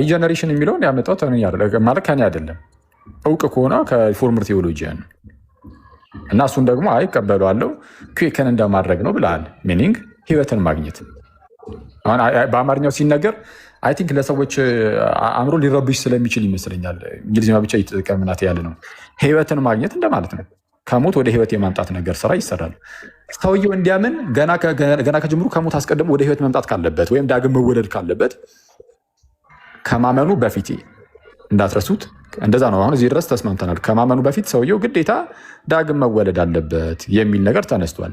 ሪጀነሬሽን የሚለውን ያመጣው ማለት ከኔ አይደለም፣ እውቅ ከሆነ ከሪፎርመር ቴዎሎጂያን እና እሱን ደግሞ አይቀበለዋለው ኩዌከን እንደማድረግ ነው ብለሃል። ሚኒንግ ህይወትን ማግኘት አሁን በአማርኛው ሲነገር አይ ቲንክ ለሰዎች አእምሮ ሊረብሽ ስለሚችል ይመስለኛል እንግሊዝኛ ብቻ ይጥቀምናት ያለ ነው። ህይወትን ማግኘት እንደማለት ነው። ከሞት ወደ ህይወት የማምጣት ነገር ስራ ይሰራል። ሰውየው እንዲያምን ገና ከጅምሩ ከሞት አስቀድሞ ወደ ህይወት መምጣት ካለበት ወይም ዳግም መወለድ ካለበት ከማመኑ በፊት እንዳትረሱት፣ እንደዛ ነው። አሁን እዚህ ድረስ ተስማምተናል። ከማመኑ በፊት ሰውየው ግዴታ ዳግም መወለድ አለበት የሚል ነገር ተነስቷል።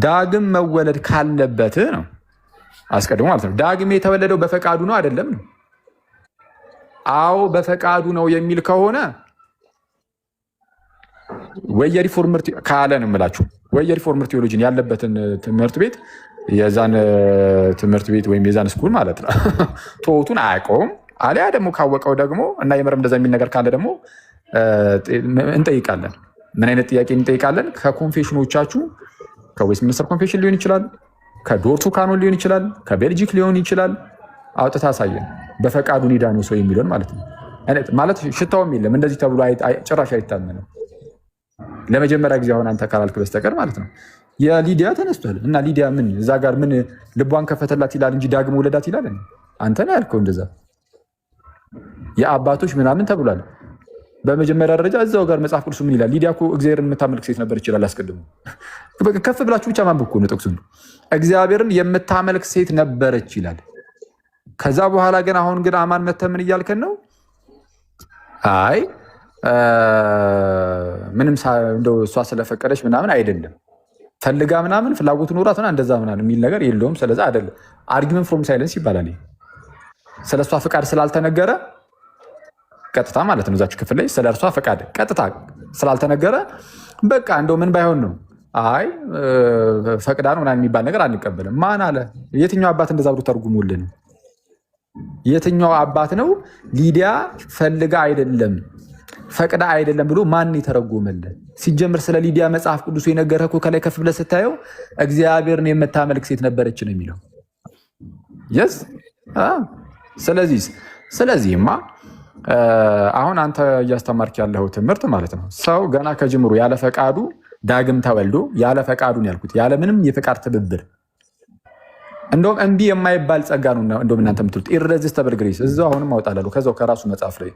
ዳግም መወለድ ካለበት ነው አስቀድሞ ማለት ነው። ዳግም የተወለደው በፈቃዱ ነው አይደለም ነው? አዎ በፈቃዱ ነው የሚል ከሆነ ወይ የሪፎርመር ካለ ነው የምላችሁ፣ ወይ የሪፎርመር ቴዎሎጂን ያለበትን ትምህርት ቤት የዛን ትምህርት ቤት ወይም የዛን ስኩል ማለት ነው ቶቱን አያውቀውም። አሊያ ደግሞ ካወቀው ደግሞ እና የምርም እንደዛ የሚል ነገር ካለ ደግሞ እንጠይቃለን። ምን አይነት ጥያቄ እንጠይቃለን? ከኮንፌሽኖቻችሁ ከዌስትሚኒስተር ኮንፌሽን ሊሆን ይችላል፣ ከዶርቱ ካኖን ሊሆን ይችላል፣ ከቤልጂክ ሊሆን ይችላል። አውጥታ አሳየን በፈቃዱ ኒዳኑ ሰው የሚለውን ማለት ነው። ማለት ሽታውም የለም እንደዚህ ተብሎ ጭራሽ አይታመንም። ለመጀመሪያ ጊዜ አሁን አንተ ካላልክ በስተቀር ማለት ነው። የሊዲያ ተነስቷል እና ሊዲያ ምን እዛ ጋር ምን ልቧን ከፈተላት ይላል እንጂ ዳግም ወለዳት ይላል። አንተ ነው ያልከው እንደዛ የአባቶች ምናምን ተብሏል። በመጀመሪያ ደረጃ እዛው ጋር መጽሐፍ ቅዱስ ምን ይላል? ሊዲያ እኮ እግዚአብሔርን የምታመልክ ሴት ነበር ይችላል። አስቀድሞ ከፍ ብላችሁ ብቻ ማንበብ እኮ ነው ጥቅሱ። እግዚአብሔርን የምታመልክ ሴት ነበረች ይላል። ከዛ በኋላ ግን አሁን ግን አማን መተህ ምን እያልከን ነው? አይ ምንም እንደው እሷ ስለፈቀደች ምናምን አይደለም ፈልጋ ምናምን ፍላጎቱ ኖራት ሆና እንደዛ ምናምን የሚል ነገር የለውም። ስለዛ አይደለም አርጊመንት ፍሮም ሳይለንስ ይባላል። ስለ እሷ ፈቃድ ስላልተነገረ ቀጥታ ማለት ነው እዛች ክፍል ላይ ስለ እርሷ ፈቃድ ቀጥታ ስላልተነገረ በቃ እንደው ምን ባይሆን ነው አይ ፈቅዳ ነው ምናምን የሚባል ነገር አንቀበልም። ማን አለ? የትኛው አባት እንደዛ ብሎ ተርጉሞልን? የትኛው አባት ነው ሊዲያ ፈልጋ አይደለም ፈቅዳ አይደለም ብሎ ማን የተረጎመልን? ሲጀምር ስለ ሊዲያ መጽሐፍ ቅዱስ የነገረህ እኮ ከላይ ከፍ ብለህ ስታየው እግዚአብሔርን የምታመልክ ሴት ነበረች ነው የሚለው። የስ ስለዚህማ አሁን አንተ እያስተማርክ ያለው ትምህርት ማለት ነው ሰው ገና ከጅምሩ ያለ ፈቃዱ ዳግም ተወልዶ ያለ ፈቃዱን ያልኩት ያለ ምንም የፈቃድ ትብብር እንደውም እምቢ የማይባል ጸጋ ነው። እንደውም እናንተ የምትሉት ኢሬዚስተብል ግሬስ እዛው አሁንም አውጣላለሁ ከዛው ከራሱ መጽሐፍ ላይ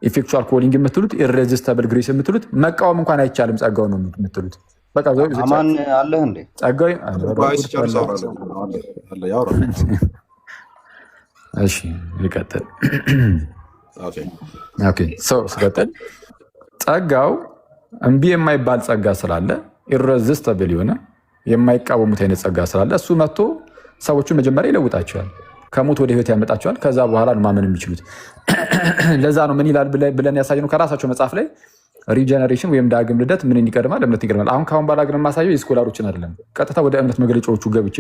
ኢፌክቹዋል ኮሊንግ የምትሉት ኢሬዚስተብል ግሬስ የምትሉት መቃወም እንኳን አይቻልም ጸጋው ነው የምትሉት። በቃ አማን አለህ እንዴ? ጸጋው እሺ ይቀጥል። ኦኬ ሰው ስቀጥል ጸጋው እምቢ የማይባል ጸጋ ስላለ ኢሬዚስተብል የሆነ የማይቃወሙት አይነት ጸጋ ስላለ እሱ መጥቶ ሰዎቹን መጀመሪያ ይለውጣቸዋል፣ ከሞት ወደ ህይወት ያመጣቸዋል። ከዛ በኋላ ነው ማመን የሚችሉት። ለዛ ነው ምን ይላል ብለን ያሳየነው ከራሳቸው መጽሐፍ ላይ ሪጀነሬሽን ወይም ዳግም ልደት ምን ይቀድማል? እምነት ይቀድማል። አሁን ካሁን በኋላ ግን የማሳየው የስኮላሮችን አይደለም፣ ቀጥታ ወደ እምነት መግለጫዎቹ ገብቼ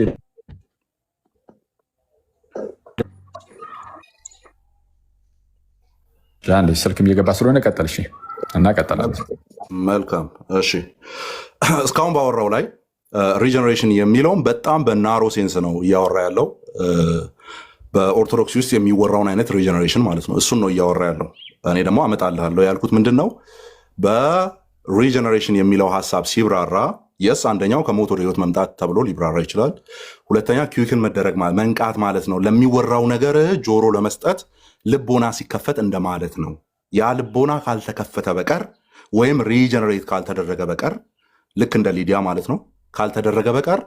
አንዴ ስልክም እየገባ ስለሆነ ቀጠል። እሺ እና ቀጠላለን። መልካም እሺ። እስካሁን ባወራው ላይ ሪጀነሬሽን የሚለውን በጣም በናሮ ሴንስ ነው እያወራ ያለው። በኦርቶዶክስ ውስጥ የሚወራውን አይነት ሪጀነሬሽን ማለት ነው። እሱን ነው እያወራ ያለው። እኔ ደግሞ አመጣልሃለሁ ያልኩት ምንድን ነው? በሪጀነሬሽን የሚለው ሀሳብ ሲብራራ የስ አንደኛው ከሞት ወደ ህይወት መምጣት ተብሎ ሊብራራ ይችላል። ሁለተኛ ኪውክን መደረግ መንቃት ማለት ነው። ለሚወራው ነገር ጆሮ ለመስጠት ልቦና ሲከፈት እንደማለት ነው። ያ ልቦና ካልተከፈተ በቀር ወይም ሪጀነሬት ካልተደረገ በቀር ልክ እንደ ሊዲያ ማለት ነው ካልተደረገ በቀር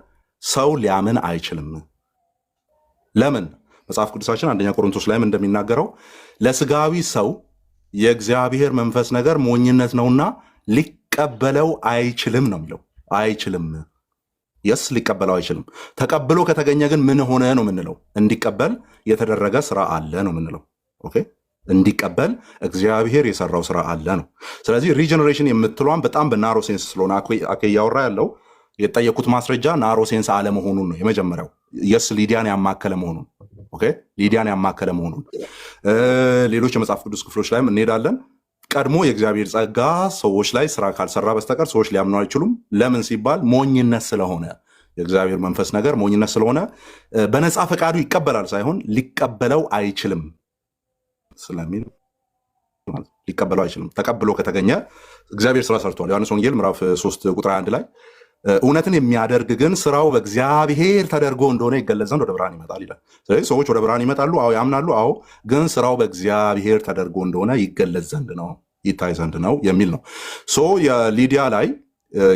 ሰው ሊያምን አይችልም። ለምን? መጽሐፍ ቅዱሳችን አንደኛ ቆሮንቶስ ላይም እንደሚናገረው ለስጋዊ ሰው የእግዚአብሔር መንፈስ ነገር ሞኝነት ነውና ሊቀበለው አይችልም ነው የሚለው። አይችልም። የስ ሊቀበለው አይችልም። ተቀብሎ ከተገኘ ግን ምን ሆነ ነው የምንለው? እንዲቀበል የተደረገ ስራ አለ ነው የምንለው። ኦኬ፣ እንዲቀበል እግዚአብሔር የሰራው ስራ አለ ነው። ስለዚህ ሪጀነሬሽን የምትሏን በጣም በናሮ ሴንስ ስለሆነ አኬ እያወራ ያለው የጠየቁት ማስረጃ ናሮ ሴንስ አለመሆኑን ነው የመጀመሪያው። የስ ሊዲያን ያማከለ መሆኑን ኦኬ፣ ሊዲያን ያማከለ መሆኑን ሌሎች የመጽሐፍ ቅዱስ ክፍሎች ላይም እንሄዳለን። ቀድሞ የእግዚአብሔር ጸጋ ሰዎች ላይ ስራ ካልሰራ በስተቀር ሰዎች ሊያምኑ አይችሉም። ለምን ሲባል ሞኝነት ስለሆነ የእግዚአብሔር መንፈስ ነገር ሞኝነት ስለሆነ በነፃ ፈቃዱ ይቀበላል ሳይሆን ሊቀበለው አይችልም ስለሚል ሊቀበለው አይችልም። ተቀብሎ ከተገኘ እግዚአብሔር ስራ ሰርቷል። ዮሐንስ ወንጌል ምዕራፍ 3 ቁጥር 1 ላይ እውነትን የሚያደርግ ግን ስራው በእግዚአብሔር ተደርጎ እንደሆነ ይገለጽ ዘንድ ወደ ብርሃን ይመጣል ይላል። ስለዚህ ሰዎች ወደ ብርሃን ይመጣሉ፣ አዎ ያምናሉ፣ አዎ ግን ስራው በእግዚአብሔር ተደርጎ እንደሆነ ይገለጽ ዘንድ ነው፣ ይታይ ዘንድ ነው የሚል ነው።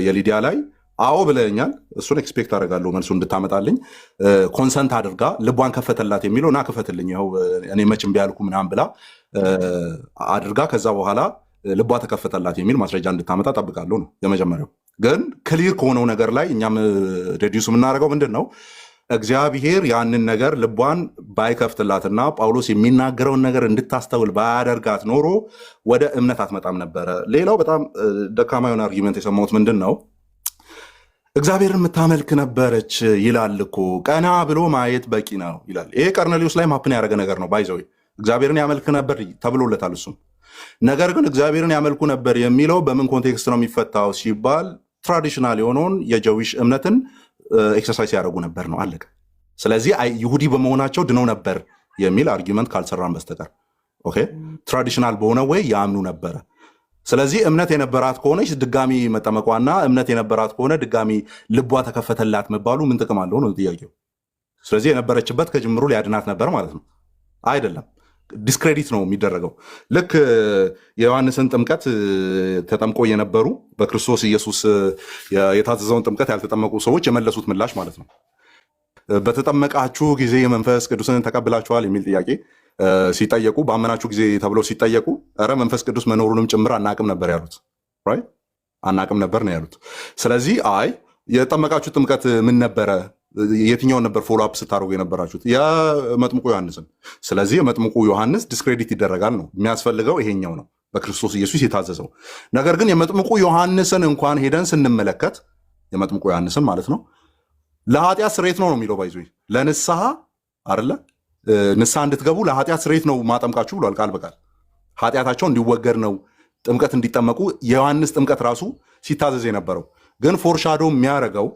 የሊዲያ ላይ አዎ ብለኛል። እሱን ኤክስፔክት አደርጋለሁ መልሱ እንድታመጣልኝ። ኮንሰንት አድርጋ ልቧን ከፈተላት የሚለው እና ክፈትልኝ ይኸው እኔ መች እምቢ አልኩ ምናምን ብላ አድርጋ ከዛ በኋላ ልቧ ተከፈተላት የሚል ማስረጃ እንድታመጣ ጠብቃለሁ ነው የመጀመሪያው። ግን ክሊር ከሆነው ነገር ላይ እኛም ሬዲዩስ የምናደርገው ምንድን ነው? እግዚአብሔር ያንን ነገር ልቧን ባይከፍትላትና ጳውሎስ የሚናገረውን ነገር እንድታስተውል ባያደርጋት ኖሮ ወደ እምነት አትመጣም ነበረ። ሌላው በጣም ደካማ የሆነ አርጊመንት የሰማሁት ምንድን ነው? እግዚአብሔርን የምታመልክ ነበረች ይላል እኮ፣ ቀና ብሎ ማየት በቂ ነው ይላል። ይሄ ቀርኔሊዮስ ላይ ማፕን ያደረገ ነገር ነው። ባይዘው እግዚአብሔርን ያመልክ ነበር ተብሎለታል እሱም። ነገር ግን እግዚአብሔርን ያመልኩ ነበር የሚለው በምን ኮንቴክስት ነው የሚፈታው ሲባል ትራዲሽናል የሆነውን የጀዊሽ እምነትን ኤክሰርሳይዝ ያደረጉ ነበር ነው፣ አለቀ። ስለዚህ ይሁዲ በመሆናቸው ድነው ነበር የሚል አርጊመንት ካልሰራን በስተቀር ኦኬ፣ ትራዲሽናል በሆነ ወይ ያምኑ ነበረ። ስለዚህ እምነት የነበራት ከሆነች ድጋሚ መጠመቋና እምነት የነበራት ከሆነ ድጋሚ ልቧ ተከፈተላት መባሉ ምን ጥቅም አለው ነው ጥያቄው። ስለዚህ የነበረችበት ከጅምሩ ሊያድናት ነበር ማለት ነው አይደለም። ዲስክሬዲት ነው የሚደረገው። ልክ የዮሐንስን ጥምቀት ተጠምቆ የነበሩ በክርስቶስ ኢየሱስ የታዘዘውን ጥምቀት ያልተጠመቁ ሰዎች የመለሱት ምላሽ ማለት ነው። በተጠመቃችሁ ጊዜ መንፈስ ቅዱስን ተቀብላችኋል የሚል ጥያቄ ሲጠየቁ፣ ባመናችሁ ጊዜ ተብለው ሲጠየቁ ኧረ መንፈስ ቅዱስ መኖሩንም ጭምር አናቅም ነበር ያሉት። አናቅም ነበር ነው ያሉት። ስለዚህ አይ የጠመቃችሁ ጥምቀት ምን ነበረ? የትኛውን ነበር ፎሎ አፕ ስታደርጉ የነበራችሁት? የመጥምቁ ዮሐንስን። ስለዚህ የመጥምቁ ዮሐንስ ዲስክሬዲት ይደረጋል ነው የሚያስፈልገው። ይሄኛው ነው በክርስቶስ ኢየሱስ የታዘዘው ነገር። ግን የመጥምቁ ዮሐንስን እንኳን ሄደን ስንመለከት የመጥምቁ ዮሐንስን ማለት ነው ለኃጢአት ስርየት ነው የሚለው ባይዞ ለንስሐ አይደለ፣ ንስሐ እንድትገቡ ለኃጢአት ስርየት ነው ማጠምቃችሁ ብሏል ቃል በቃል። ኃጢአታቸው እንዲወገድ ነው ጥምቀት እንዲጠመቁ የዮሐንስ ጥምቀት ራሱ ሲታዘዝ የነበረው። ግን ፎርሻዶ የሚያደርገው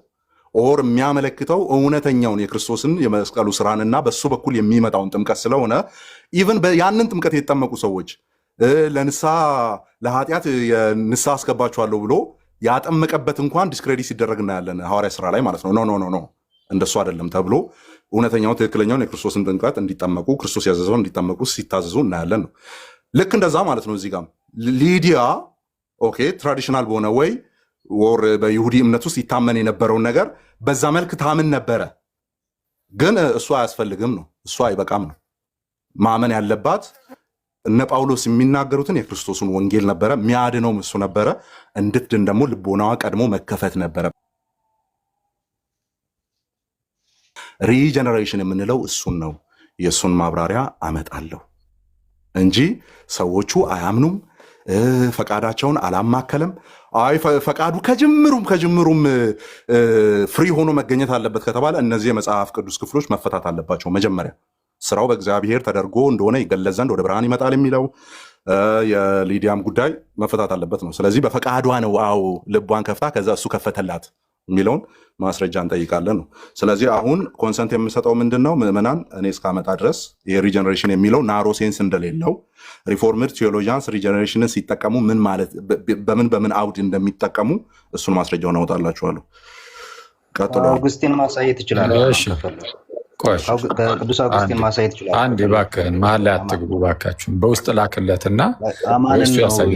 ኦር የሚያመለክተው እውነተኛውን የክርስቶስን የመስቀሉ ስራንና በሱ በኩል የሚመጣውን ጥምቀት ስለሆነ ኢቭን ያንን ጥምቀት የተጠመቁ ሰዎች ለንስሐ ለኃጢአት የንስሐ አስገባችኋለሁ ብሎ ያጠመቀበት እንኳን ዲስክሬዲት ሲደረግ እናያለን ሐዋርያ ስራ ላይ ማለት ነው። ኖ እንደሱ አይደለም ተብሎ እውነተኛውን ትክክለኛውን የክርስቶስን ጥምቀት እንዲጠመቁ ክርስቶስ ያዘዘውን እንዲጠመቁ ሲታዘዙ እናያለን ነው። ልክ እንደዛ ማለት ነው። እዚህ ጋር ሊዲያ ኦኬ ትራዲሽናል በሆነ ወይ ወር በይሁዲ እምነት ውስጥ ይታመን የነበረውን ነገር በዛ መልክ ታምን ነበረ። ግን እሱ አያስፈልግም ነው፣ እሱ አይበቃም ነው። ማመን ያለባት እነ ጳውሎስ የሚናገሩትን የክርስቶስን ወንጌል ነበረ። የሚያድነውም እሱ ነበረ። እንድትድን ደግሞ ልቦናዋ ቀድሞ መከፈት ነበረ። ሪጀነሬሽን የምንለው እሱን ነው። የእሱን ማብራሪያ አመጣለሁ እንጂ ሰዎቹ አያምኑም፣ ፈቃዳቸውን አላማከለም። አይ ፈቃዱ ከጅምሩም ፍሪ ሆኖ መገኘት አለበት ከተባለ እነዚህ የመጽሐፍ ቅዱስ ክፍሎች መፈታት አለባቸው። መጀመሪያ ስራው በእግዚአብሔር ተደርጎ እንደሆነ ይገለጽ ዘንድ ወደ ብርሃን ይመጣል የሚለው የሊዲያም ጉዳይ መፈታት አለበት ነው። ስለዚህ በፈቃዷ ነው አዎ ልቧን ከፍታ ከዛ እሱ ከፈተላት የሚለውን ማስረጃ እንጠይቃለን ነው። ስለዚህ አሁን ኮንሰንት የምሰጠው ምንድን ነው? ምዕመናን እኔ እስካመጣ ድረስ የሪጀነሬሽን የሚለው ናሮ ሴንስ እንደሌለው ሪፎርምድ ቴዎሎጂያንስ ሪጀነሬሽንን ሲጠቀሙ ምን ማለት በምን አውድ እንደሚጠቀሙ እሱን ማስረጃውን አወጣላችኋለሁ። ቀጥሎ አውግስቲን ማሳየት ይችላል። ቅዱስ አውግስቲን ማሳየት ይችላል። አንዴ እባክህን መሀል ላይ አትግቡ እባካችሁን። በውስጥ ላክለትና እሱ ያሳይ።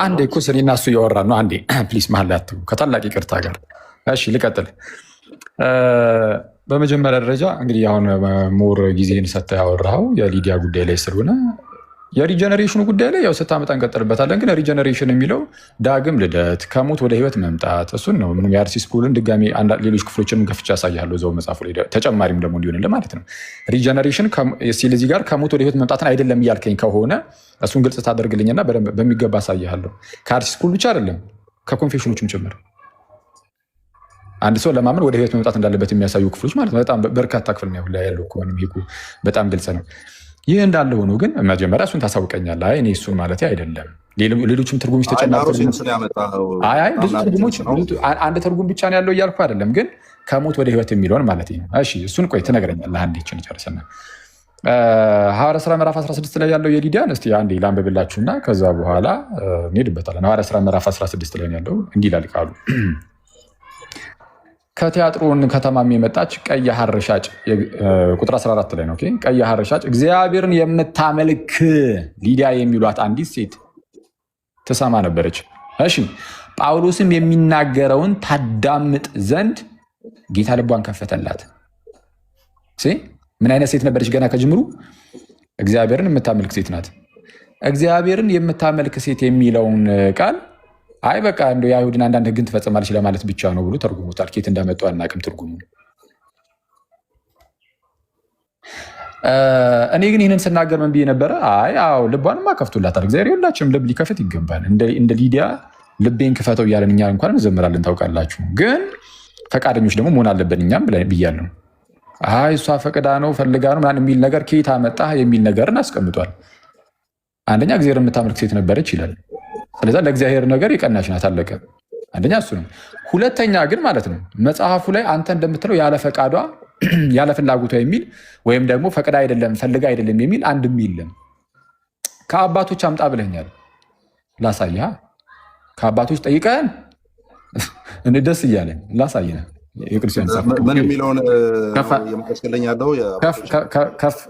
አንዴ እኮ እኔና እሱ እያወራን ነው። አንዴ ፕሊስ መሀል ላይ አትግቡ ከታላቅ ይቅርታ ጋር። እሺ ልቀጥል። በመጀመሪያ ደረጃ እንግዲህ አሁን ሞር ጊዜን ሰጥተህ ያወራኸው የሊዲያ ጉዳይ ላይ ስለሆነ የሪጀነሬሽኑ ጉዳይ ላይ ያው ስታመጣ እንቀጥልበታለን። ግን ሪጀነሬሽን የሚለው ዳግም ልደት፣ ከሞት ወደ ህይወት መምጣት እሱን ነው። ምንም የአርሲስ ፑልን ድጋሚ ሌሎች ክፍሎችንም ከፍቻ ያሳያለሁ እዛው መጽሐፉ ላይ ተጨማሪም ደግሞ እንዲሆንልህ ማለት ነው። ሪጀነሬሽን እዚህ ጋር ከሞት ወደ ህይወት መምጣትን አይደለም እያልከኝ ከሆነ እሱን ግልጽ ታደርግልኝና በሚገባ አሳያለሁ። ከአርሲስ ፑል ብቻ አይደለም ከኮንፌሽኖችም ጭምር አንድ ሰው ለማመን ወደ ህይወት መምጣት እንዳለበት የሚያሳዩ ክፍሎች ማለት ነው። በጣም በርካታ ክፍል ነው ያለው እኮ በጣም ግልጽ ነው። ይህ እንዳለ ሆኖ ግን መጀመሪያ እሱን ታሳውቀኛለህ። እኔ እሱን ማለት አይደለም ሌሎችም ትርጉሞች ተጨማሪ ብዙ ትርጉሞች አንድ ትርጉም ብቻ ነው ያለው እያልኩ አይደለም፣ ግን ከሞት ወደ ህይወት የሚለውን ማለት ነው። እሺ እሱን ቆይ ትነግረኛለህ። አንዴችን ጨርሰና ሐዋርያ ሥራ ምዕራፍ 16 ላይ ያለው የሊዲያን እስቲ አንዴ ላንብብላችሁና ከዛ በኋላ እንሄድበታለን። ሐዋርያ ሥራ ምዕራፍ 16 ላይ ያለው እንዲህ ይላል ቃሉ። ከቲያጥሮን ከተማም የመጣች ቀይ ሐር ሻጭ ቁጥር 14 ላይ ነው። ቀይ ሐር ሻጭ እግዚአብሔርን የምታመልክ ሊዲያ የሚሏት አንዲት ሴት ትሰማ ነበረች። እሺ ጳውሎስም የሚናገረውን ታዳምጥ ዘንድ ጌታ ልቧን ከፈተላት። ምን አይነት ሴት ነበረች? ገና ከጅምሩ እግዚአብሔርን የምታመልክ ሴት ናት። እግዚአብሔርን የምታመልክ ሴት የሚለውን ቃል አይ በቃ እንደው የአይሁድን አንዳንድ ሕግን ትፈጽማለች ለማለት ብቻ ነው ብሎ ተርጉሞታል። ኬት እንዳመጡ አናውቅም ትርጉሙ። እኔ ግን ይህንን ስናገር ምን ብዬ ነበረ? አዎ ልቧንማ ከፍቶላታል እግዚአብሔር። ሁላችንም ልብ ሊከፍት ይገባል። እንደ ሊዲያ ልቤን ክፈተው እያለን እኛ እንኳን እንዘምራለን ታውቃላችሁ። ግን ፈቃደኞች ደግሞ መሆን አለብን እኛም ብያለሁ። እሷ ፈቅዳ ነው ፈልጋ ነው ምናምን የሚል ነገር ከየት አመጣህ የሚል ነገርን አስቀምጧል። አንደኛ እግዚአብሔር የምታመልክ ሴት ነበረች ይላል። ስለዛ ለእግዚአብሔር ነገር የቀናች ናት፣ አለቀ። አንደኛ እሱ ነው። ሁለተኛ ግን ማለት ነው መጽሐፉ ላይ አንተ እንደምትለው ያለ ፈቃዷ ያለ ፍላጎቷ የሚል ወይም ደግሞ ፈቅዳ አይደለም ፈልጋ አይደለም የሚል አንድም የለም። ከአባቶች አምጣ ብለኛል፣ ላሳይህ። ከአባቶች ጠይቀን ደስ እያለን ላሳይህ። የቅዱሳን ምን የሚለውን የምታስገለኝ ያለው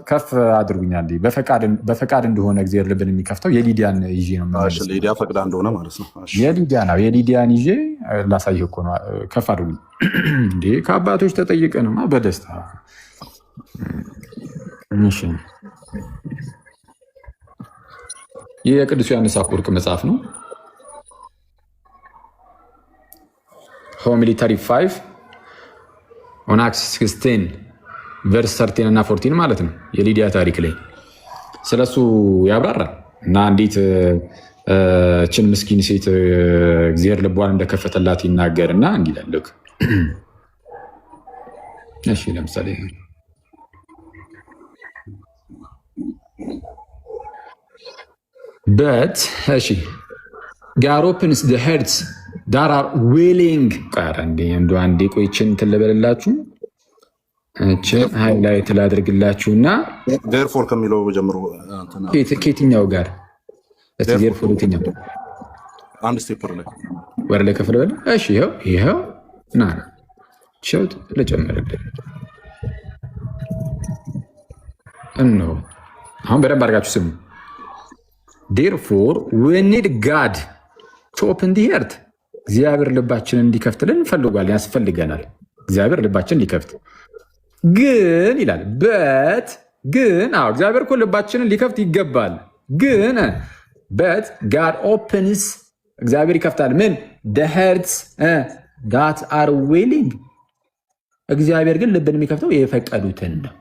ከፍ አድርጉኛል። በፈቃድ እንደሆነ እግዚአብሔር ልብን የሚከፍተው የሊዲያን ይዤ ነው። ሊዲያ ፈቅዳ እንደሆነ ማለት ነው። የሊዲያን ይዤ ላሳይህ እኮ ነው። ከፍ አድርጉኝ። እንዴ ከአባቶች ተጠይቀንማ በደስታ ይህ የቅዱስ ዮሐንስ አፈወርቅ መጽሐፍ ነው። ሆሚሊ 35 ኦን አክትስ 16 ቨርስ 13 እና 14 ማለት ነው። የሊዲያ ታሪክ ላይ ስለሱ ያብራራል እና እንዴት ችን ምስኪን ሴት እግዚአብሔር ልቧን እንደከፈተላት ይናገርና እንዲላልክ እሺ ለምሳሌ but እሺ God opens the hearts that are willing አንዴ ቆይችን ትለበለላችሁ ሃይላይት ላድርግላችሁና therefore ከሚለው ጀምሮ ከየትኛው ጋር therefore የትኛው አንድ ስቴፕ ላይ ወር ላይ ከፍለ በለ እሺ ይሄው ና ሸውት ለጨመረልኝ አሁን በደንብ አድርጋችሁ ስሙ። therefore we need God to open the heart እግዚአብሔር ልባችንን እንዲከፍትልን እንፈልጋለን፣ ያስፈልገናል። እግዚአብሔር ልባችንን ሊከፍት ግን ይላል ግን እግዚአብሔር እኮ ልባችንን ሊከፍት ይገባል። ግን God opens እግዚአብሔር ይከፍታል ምን the hearts that are willing እግዚአብሔር ግን ልብን የሚከፍተው የፈቀዱትን ነው።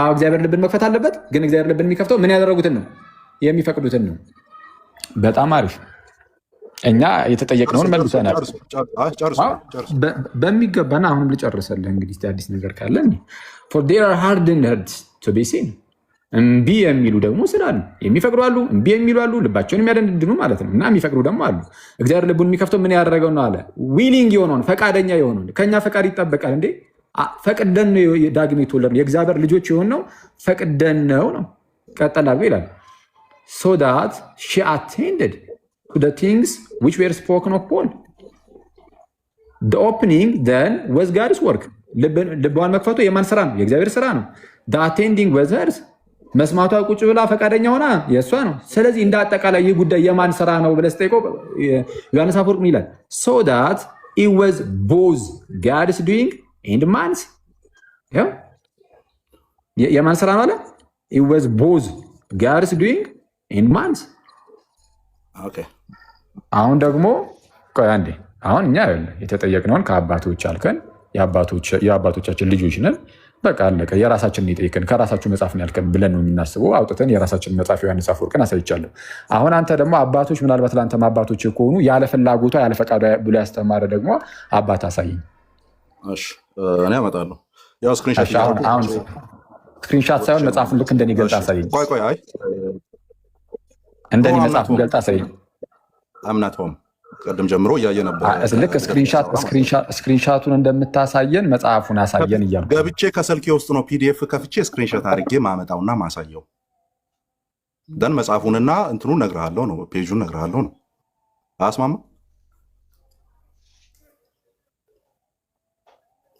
እግዚአብሔር ልብን መክፈት አለበት። ግን እግዚአብሔር ልብን የሚከፍተው ምን ያደረጉትን ነው? የሚፈቅዱትን ነው። በጣም አሪፍ። እኛ የተጠየቅነውን መልሰናል በሚገባና አሁንም ልጨርሰልህ እንግዲህ አዲስ ነገር ካለ for there are hardened hearts to be seen እምቢ የሚሉ ደግሞ ስላሉ የሚፈቅዱ አሉ፣ እምቢ የሚሉ አሉ፣ ልባቸውን የሚያደንድኑ ማለት ነው። እና የሚፈቅዱ ደግሞ አሉ። እግዚአብሔር ልቡን የሚከፍተው ምን ያደረገው ነው አለ ዊሊንግ የሆነውን ፈቃደኛ የሆነውን። ከኛ ፈቃድ ይጠበቃል እንዴ? ፈቅደን ነው ዳግም የተወለድነው የእግዚአብሔር ልጆች የሆነው ፈቅደን ነው። ቀጠል አድርጎ ይላል so that she attended to the things which were spoken of Paul. The opening then was God's work. ልቧን መክፈቱ የማን ስራ ነው? የእግዚአብሔር ስራ ነው። the attending was hers. መስማቷ ቁጭ ብላ ፈቃደኛ ሆና የእሷ ነው። ስለዚህ እንደ አጠቃላይ ይህ ጉዳይ የማን ስራ ነው ብለህ ስጠይቀው ዮሐንስ አፈወርቅ ምን ይላል? so that it was both God's doing and man's. የማን ስራ ነው አለ? it was both God's doing and man's. አሁን ደግሞ ቆይ አንዴ፣ አሁን እኛ የተጠየቅነውን ከአባቶች አልከን፣ የአባቶቻችን ልጆች ነን። በቃ አለቀ። የራሳችንን የጠየቅን ከራሳችሁ መጽሐፍ ነው ያልከን ብለን ነው የምናስበው። አውጥተን የራሳችንን መጽሐፍ ዮሐንስ አፈወርቅን አሳይቻለሁ። አሁን አንተ ደግሞ አባቶች ምናልባት ለአንተም አባቶች ከሆኑ ያለ ፍላጎቷ ያለ ፈቃዷ ብሎ ያስተማረ ደግሞ አባት አሳይኝ። እኔ አመጣለሁ። ስክሪንሻት ሳይሆን መጽሐፉን ልክ እንደኔ ገልጽ አሳይኝ። እንደኔ መጽሐፉን ገልጣ ሰይ አምናቶም ቀደም ጀምሮ እያየ ነበር። ልክ ስክሪንሻቱን እንደምታሳየን መጽሐፉን አሳየን እያልኩ ገብቼ ከስልኬ ውስጥ ነው ፒዲኤፍ ከፍቼ ስክሪንሻት አድርጌ ማመጣውና ማሳየው። ደን መጽሐፉንና እንትኑን ነግርሃለሁ ነው ፔጁን ነግርሃለሁ ነው። አስማማ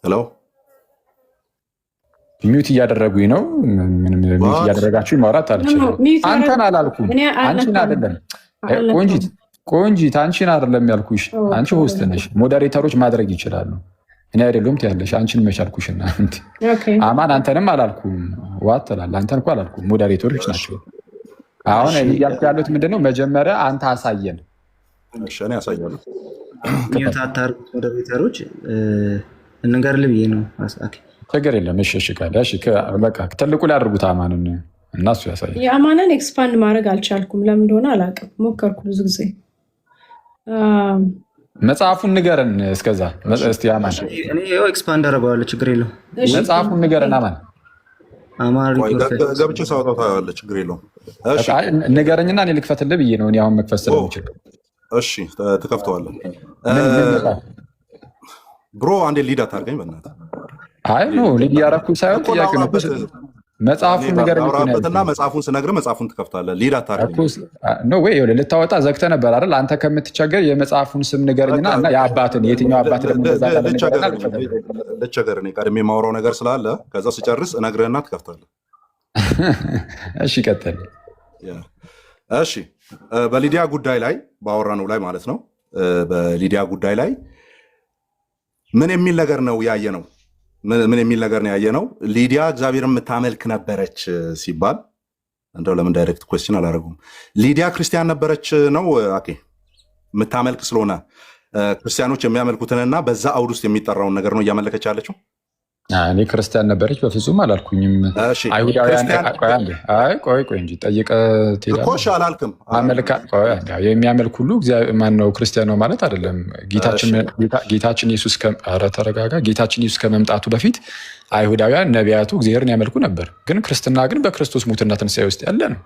ሄሎ ሚዩት እያደረጉኝ ነው። ሚዩት እያደረጋችሁ ማውራት አልችልም። አንተን አላልኩም፣ አንቺን አይደለም። ቆንጂት አንቺን አይደለም ያልኩሽ። አንቺ ሆስት ነሽ። ሞዴሬተሮች ማድረግ ይችላሉ። እኔ አይደለም ትያለሽ። አንቺን መቻልኩሽና አማን አንተንም አላልኩም። ዋት ትላለህ? አንተን እኮ አላልኩም። ሞዴሬተሮች ናቸው። አሁን እያልኩ ያሉት ምንድነው? መጀመሪያ አንተ አሳየን። እሺ እኔ አሳየው። ሚዩት አታርጉት ሞዴሬተሮች እንንገርልህ ብዬ ነው። ችግር የለም። እሺ በቃ ትልቁ ላይ አድርጉት አማንን እና እሱ ያሳያል። የአማንን ኤክስፓንድ ማድረግ አልቻልኩም። ለምን እንደሆነ አላውቅም። ሞከርኩ ብዙ ጊዜ። መጽሐፉን ንገረን። እስከዛ እስቲ አማን ኤክስፓንድ አደርገዋለሁ። ችግር የለውም። መጽሐፉን ንገረን አማን። ገብቼ ሳወጣው ታያለህ። ችግር የለውም። ንገረኝና እኔ ልክፈትልህ ብዬ ነው። እኔ አሁን መክፈት ስለምችል። እሺ ትከፍተዋለህ። ብሮ አንዴ ሊድ አታርገኝ በእናትህ። አይ ኖ ሊድ ያደረኩ ሳይሆን ጥያቄ ነበር። መጽሐፉን ንገረኝና መጽሐፉን ስነግርህ መጽሐፉን ትከፍታለህ። ሊድ አታርገኝ ኖ ወይ ልታወጣ ዘግተህ ነበር አይደል? አንተ ከምትቸገር የመጽሐፉን ስም ንገረኝና እና የአባትን የትኛው አባት ደግሞ ልቸገር። እኔ ቀድሜ የማወራው ነገር ስላለ ከዛ ስጨርስ እነግርህና ትከፍታለህ። እሺ ቀጥል። እሺ በሊዲያ ጉዳይ ላይ ባወራነው ላይ ማለት ነው። በሊዲያ ጉዳይ ላይ ምን የሚል ነገር ነው ያየ ነው? ምን የሚል ነገር ነው ያየ ነው? ሊዲያ እግዚአብሔርን የምታመልክ ነበረች ሲባል እንደው ለምን ዳይሬክት ኩዌስችን አላደረጉም? ሊዲያ ክርስቲያን ነበረች ነው የምታመልክ ስለሆነ ክርስቲያኖች የሚያመልኩትንና በዛ አውድ ውስጥ የሚጠራውን ነገር ነው እያመለከች ያለችው። እኔ ክርስቲያን ነበረች በፍጹም አላልኩኝም። አይሁዳውያን ቆይ እንጂ ጠይቀህ ትሄዳለህ። አላልክም። የሚያመልክ ሁሉ ማነው ክርስቲያን ነው ማለት አይደለም። ጌታችን ኢየሱስ ተረጋጋ። ጌታችን ኢየሱስ ከመምጣቱ በፊት አይሁዳውያን ነቢያቱ እግዚአብሔርን ያመልኩ ነበር። ግን ክርስትና ግን በክርስቶስ ሙትና ትንሣኤ ውስጥ ያለ ነው።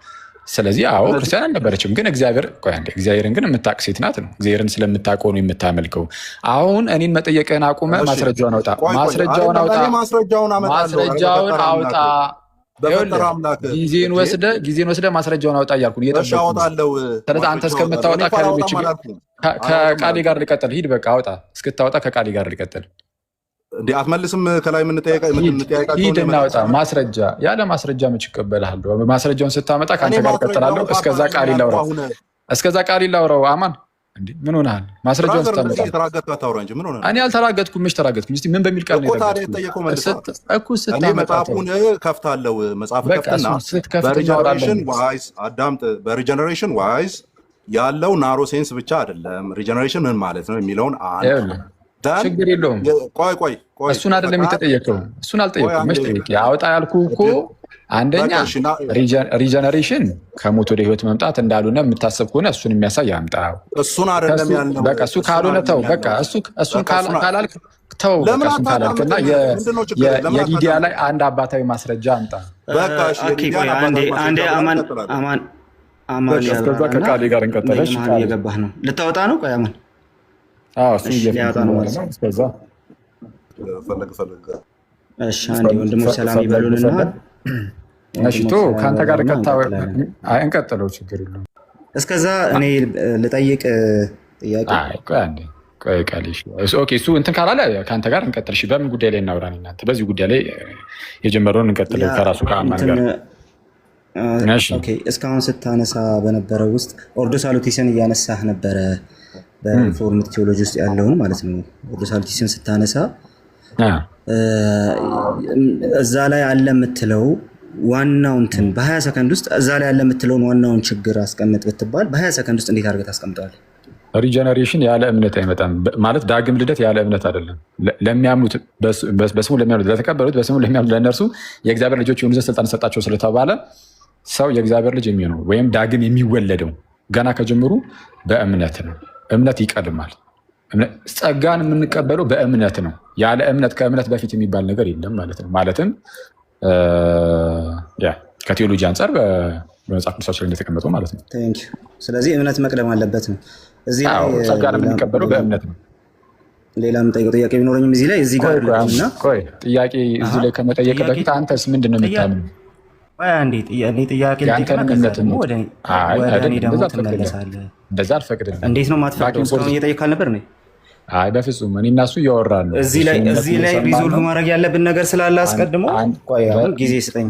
ስለዚህ አዎ ክርስቲያን አልነበረችም። ግን እግዚአብሔርን ግን የምታውቅ ሴት ናት ነው። እግዚአብሔርን ስለምታውቀው ነው የምታመልከው። አሁን እኔን መጠየቅህን አቁመህ ማስረጃውን አውጣ። ማስረጃውን አውጣ። ጊዜን ወስደህ ማስረጃውን አውጣ እያልኩ ስለዚህ አንተ እስከምታወጣ ከሌሎች ከቃሌ ጋር ልቀጥል። ሂድ በቃ አውጣ። እስክታወጣ ከቃሌ ጋር ልቀጥል። እንዴ አትመልስም? ከላይ የምንጠየቃቸው ሂድ እናውጣ። ማስረጃ ያለ ማስረጃ መች ይቀበልሃል? ማስረጃውን ስታመጣ ከአንተ ጋር እቀጥላለሁ። እስከዛ ቃል ላውራው። አማን ምን ሆነሃል? ማስረጃውን ስታመጣ እኔ አልተራገጥኩም። መች ተራገጥኩኝ? እስኪ ምን በሚል ቃል ነው መጽሐፉን ከፍታለሁ። መጽሐፍ ከፍትና በሪጀነሬሽን ዋይዝ ያለው ናሮ ሴንስ ብቻ አይደለም። ሪጀነሬሽን ምን ማለት ነው የሚለውን ችግር የለውም። ቆይ እሱን አይደለም የተጠየቀው። እሱን አልጠየኩም። መች ጠየቄ አውጣ ያልኩህ እኮ አንደኛ ሪጀነሬሽን ከሞት ወደ ህይወት መምጣት እንዳልሆነ የምታሰብ ከሆነ እሱን የሚያሳይ አምጣ። እሱን አይደለም ያልነው። በቃ እሱ ካልሆነ ተው። በቃ እሱን ካላልክ ተው። በቃ እሱን ካላልክና የሊዲያ ላይ አንድ አባታዊ ማስረጃ አምጣ። አንዴ አማን እስከዛ ከቃሌ ጋር እንቀጥለሽ። እየገባህ ነው። ልታወጣ ነው? ቆይ አማን ወንድሞች ሰላም ይበሉንና ከአንተ ጋር እንቀጥለው። ችግር የለውም። እስከዛ እኔ ልጠይቅ ጥያቄ። እሱ እንትን ካላለ ከአንተ ጋር እንቀጥል። በምን ጉዳይ ላይ እናውራን? እናንተ በዚህ ጉዳይ ላይ የጀመረውን እንቀጥለው ከራሱ ከአማን ጋር። እስካሁን ስታነሳ በነበረው ውስጥ ኦርዶስ አሉቲስን እያነሳህ ነበረ። በሪፎርምድ ቴዎሎጂ ውስጥ ያለውን ማለት ነው። ኦርዶስ አሉቲስን ስታነሳ እዛ ላይ አለ የምትለው ዋናው እንትን በ20 ሰከንድ ውስጥ እዛ ላይ አለ የምትለውን ዋናውን ችግር አስቀምጥ ብትባል በ20 ሰከንድ ውስጥ እንዴት አድርገህ ታስቀምጠዋለህ? ሪጀነሬሽን ያለ እምነት አይመጣም ማለት ዳግም ልደት ያለ እምነት አይደለም። ለሚያምኑት በስሙ ለሚያምኑት ለተቀበሉት በስሙ ለሚያምኑት ለእነርሱ የእግዚአብሔር ልጆች የሆኑ ዘንድ ስልጣን ሰጣቸው ስለተባለ ሰው የእግዚአብሔር ልጅ የሚሆነው ወይም ዳግም የሚወለደው ገና ከጀምሩ በእምነት ነው። እምነት ይቀድማል። ጸጋን የምንቀበለው በእምነት ነው። ያለ እምነት ከእምነት በፊት የሚባል ነገር የለም ማለት ነው። ማለትም ከቴዎሎጂ አንጻር በመጽሐፍ ቅዱሳችን ላይ እንደተቀመጠው ማለት ነው። ስለዚህ እምነት መቅደም አለበት ነው። እዚህ ላይ ጸጋን የምንቀበለው በእምነት ነው። ሌላ የምጠይቀው ጥያቄ ቢኖረኝም እዚህ ላይ ጥያቄ እዚህ ላይ ከመጠየቅ በፊት አንተስ ምንድን ነው የምታምነው? እንደዛ አልፈቅድልህም። እንዴት ነው የማትፈቅደው? እስካሁን እየጠየቅህ አልነበር? አይ በፍጹም እኔ እና እሱ እያወራን ነው። እዚህ ላይ ሪዞልቭ ማድረግ ያለብን ነገር ስላለ አስቀድሞ ጊዜ ስጠኝ።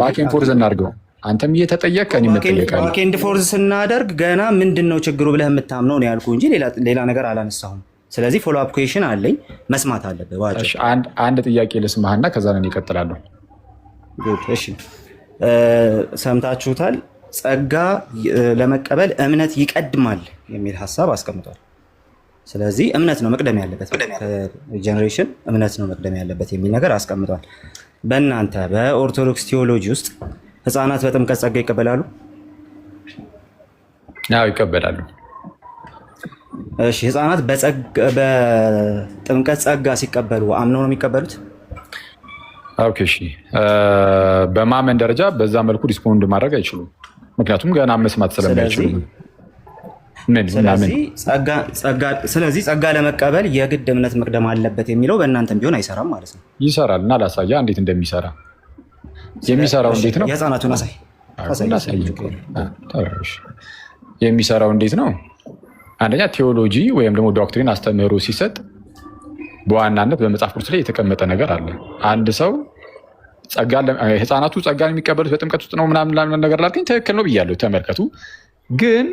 ባኬን ፎርዝ እናድርገው። አንተም እየተጠየቅ እኔም እጠየቃለሁ። ባኬንድ ፎርዝ ስናደርግ ገና ምንድን ነው ችግሩ ብለህ የምታምነው ነው ያልኩህ እንጂ ሌላ ነገር አላነሳሁም። ስለዚህ ፎሎ አፕ ኩዌሽን አለኝ፣ መስማት አለብህ። አንድ ጥያቄ ልስማህና ከዛ ነው እቀጥላለሁ። እሺ ሰምታችሁታል። ጸጋ ለመቀበል እምነት ይቀድማል የሚል ሀሳብ አስቀምጧል። ስለዚህ እምነት ነው መቅደም ያለበት፣ ጀኔሬሽን እምነት ነው መቅደም ያለበት የሚል ነገር አስቀምጧል። በእናንተ በኦርቶዶክስ ቴዎሎጂ ውስጥ ህፃናት በጥምቀት ጸጋ ይቀበላሉ? አዎ ይቀበላሉ። እሺ ህፃናት በጥምቀት ጸጋ ሲቀበሉ አምነው ነው የሚቀበሉት? ኦኬ እሺ። በማመን ደረጃ በዛ መልኩ ሪስፖንድ ማድረግ አይችሉም፣ ምክንያቱም ገና መስማት ስለማይችሉ። ስለዚህ ጸጋ ለመቀበል የግድ እምነት መቅደም አለበት የሚለው በእናንተም ቢሆን አይሰራም ማለት ነው። ይሰራል እና ላሳያ እንዴት እንደሚሰራ። የሚሰራው እንዴት ነው? የህፃናቱን አሳይ። የሚሰራው እንዴት ነው? አንደኛ ቴዎሎጂ ወይም ደግሞ ዶክትሪን አስተምህሮ ሲሰጥ በዋናነት በመጽሐፍ ቅዱስ ላይ የተቀመጠ ነገር አለ። አንድ ሰው ህፃናቱ ጸጋን የሚቀበሉት በጥምቀት ውስጥ ነው ምናምን ነገር ላልከኝ ትክክል ነው ብያለሁ። ተመልከቱ። ግን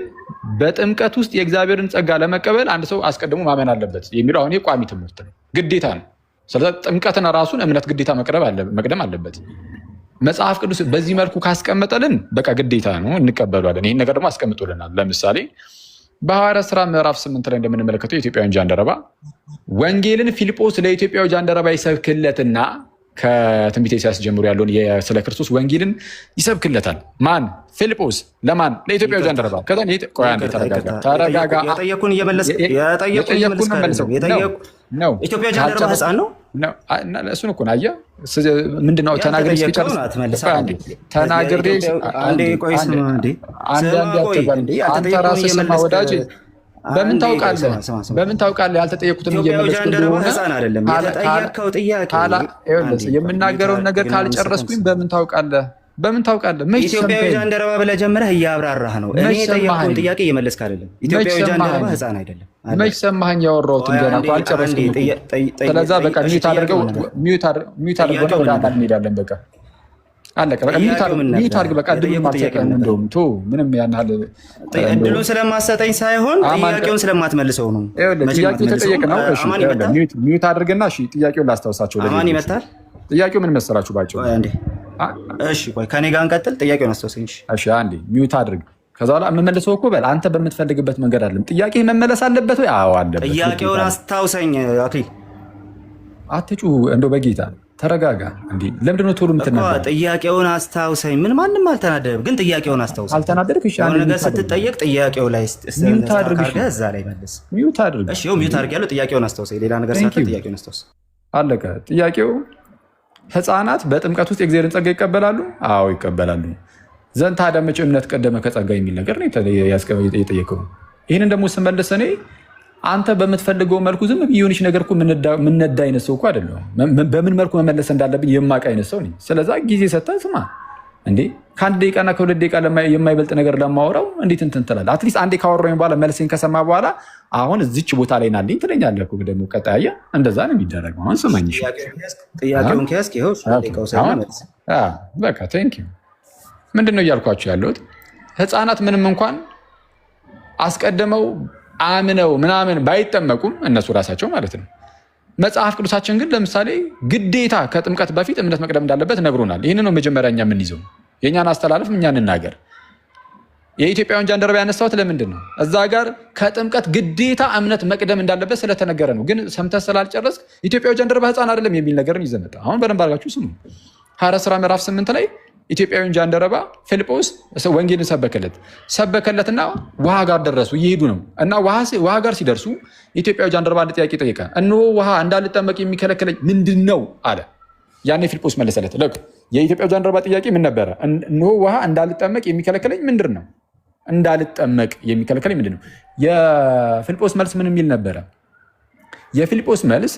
በጥምቀት ውስጥ የእግዚአብሔርን ጸጋ ለመቀበል አንድ ሰው አስቀድሞ ማመን አለበት የሚለው አሁን የቋሚ ትምህርት ነው፣ ግዴታ ነው። ስለዚህ ጥምቀትን ራሱን እምነት ግዴታ መቅደም አለበት። መጽሐፍ ቅዱስ በዚህ መልኩ ካስቀመጠልን በቃ ግዴታ ነው፣ እንቀበሏለን። ይህን ነገር ደግሞ አስቀምጦልናል። ለምሳሌ በሐዋርያት ሥራ ምዕራፍ 8 ላይ እንደምንመለከተው የኢትዮጵያውያን ጃንደረባ ወንጌልን ፊልጶስ ለኢትዮጵያዊ ጃንደረባ ይሰብክለትና ከትንቢተ ኢሳይያስ ጀምሮ ያለውን ስለ ክርስቶስ ወንጌልን ይሰብክለታል። ማን? ፊልጶስ። ለማን? ለኢትዮጵያዊ ጃንደረባ። ከዛ ተረጋጋ። የጠየቁን እየመለስክ ነው። ኢትዮጵያ ጃንደረባ ህፃን ነው። እሱን እኮ ነው። አየህ ምንድነው? ተናግሬ እስኪጨርስ አንተ ራስህ ስማ ወዳጅ። በምን ታውቃለህ? ያልተጠየቁትን እየመለስኩ እንደሆነ የምናገረውን ነገር ካልጨረስኩኝ በምን ታውቃለህ? ኢትዮጵያዊ ጃንደረባ ብለህ ጀምረህ እያብራራህ ነው። እኔ የጠየቁን ጥያቄ እየመለስክ አይደለም። ኢትዮጵያዊ ጃንደረባ ህፃን አይደለም። መች ሰማኸኝ? ያወራሁትን ገና እኮ አልጨረስኩም። ስለዛ በቃ ሚዩት አድርገው ወደ አካል እንሄዳለን። በቃ አለቀ። በቃ ሚዩት አድርግ። በቃ እድሉን ማትሰጠን እንደውም ቶ ምንም ያን ያህል እድሉን ስለማትሰጠኝ ሳይሆን ጥያቄውን ስለማትመልሰው ነው። ጥያቄው ተጠየቅ ነው። ሚዩት አድርግና ጥያቄውን ላስታውሳቸው። አማን ይመታል። ጥያቄው ምን መሰላችሁ? ባቸው እሺ ቆይ ከኔ ጋር እንቀጥል። ጥያቄውን አስታውሰኝ። እሺ አንዴ ሚዩት አድርግ። ከዛ በኋላ የምመልሰው እኮ በል አንተ በምትፈልግበት መንገድ አይደለም። ጥያቄ መመለስ አለበት ወይ? አዎ አለበት። ጥያቄውን አስታውሰኝ። አክሊል አትጩ፣ እንደው በጌታ ተረጋጋ። እንዴ ለምንድን ነው ቶሎ የምትናገረው? ጥያቄውን አስታውሰኝ። ምን ማንም አልተናደደም፣ ግን ጥያቄውን አስታውሰኝ። አልተናደድክ? እሺ አንድ ነገር ስትጠየቅ ጥያቄው ላይ ሚዩት አድርግ። እዛ ላይ መልስ። ሚዩት አድርግ። እሺ ሚዩት አድርግ ያለው ጥያቄውን አስታውሰኝ። ሌላ ነገር ሳትል ጥያቄውን አስታውሰኝ። አለቀ። ጥያቄው ህፃናት በጥምቀት ውስጥ የእግዚአብሔርን ጸጋ ይቀበላሉ? አዎ ይቀበላሉ። ዘንድ ታዲያ መቼ እምነት ቀደመ ከጸጋ የሚል ነገር ነው የጠየቀው። ይህንን ደግሞ ስመልስ እኔ አንተ በምትፈልገው መልኩ ዝም የሆነች ነገር እኮ የምነዳ አይነት ሰው እኮ አይደለሁም። በምን መልኩ መመለስ እንዳለብኝ የማውቅ አይነት ሰው ነኝ። ስለዛ ጊዜ ሰጥተህ ስማ። እንዴ ከአንድ ደቂቃና ከሁለት ደቂቃ የማይበልጥ ነገር ለማወራው እንዴት እንትን ትላለህ? አትሊስት አንዴ ካወራሁኝ በኋላ መልሴን ከሰማ በኋላ አሁን እዚች ቦታ ላይ ናልኝ ትለኛለህ እኮ። ደግሞ ቀጣያ እንደዛ ነው የሚደረገው። አሁን ስማኝ። ጥያቄውን ከያዝክ ይኸው በቃ ቴንክ ዩ። ምንድን ነው እያልኳቸው ያለሁት? ህፃናት ምንም እንኳን አስቀድመው አምነው ምናምን ባይጠመቁም እነሱ ራሳቸው ማለት ነው። መጽሐፍ ቅዱሳችን ግን ለምሳሌ ግዴታ ከጥምቀት በፊት እምነት መቅደም እንዳለበት ነግሮናል። ይህን ነው መጀመሪያ እኛ የምንይዘው። የእኛን አስተላለፍ እኛ እንናገር። የኢትዮጵያውያን ጃንደረባ ያነሳሁት ለምንድን ነው? እዛ ጋር ከጥምቀት ግዴታ እምነት መቅደም እንዳለበት ስለተነገረ ነው። ግን ሰምተህ ስላልጨረስክ ኢትዮጵያዊ ጃንደረባ ህፃን አይደለም የሚል ነገርን ይዘህ መጣህ። አሁን በደንብ አድርጋችሁ ስሙ። ሐዋርያት ሥራ ምዕራፍ 8 ላይ ኢትዮጵያዊን ጃንደረባ ፊልጶስ ወንጌልን ሰበከለትና ውሃ ጋር ደረሱ። እየሄዱ ነው እና ውሃ ጋር ሲደርሱ ኢትዮጵያዊ ጃንደረባ አንድ ጥያቄ ጠየቀ። እነሆ ውሃ እንዳልጠመቅ የሚከለክለኝ ምንድን ነው አለ። ያኔ ፊልጶስ መለሰለት፣ የኢትዮጵያ ጃንደረባ ጥያቄ ምን ነበረ? እነሆ ውሃ እንዳልጠመቅ የሚከለክለኝ ምንድን ነው? እንዳልጠመቅ የሚከለክለኝ ምንድን ነው? የፊልጶስ መልስ ምን የሚል ነበረ? የፊልጶስ መልስ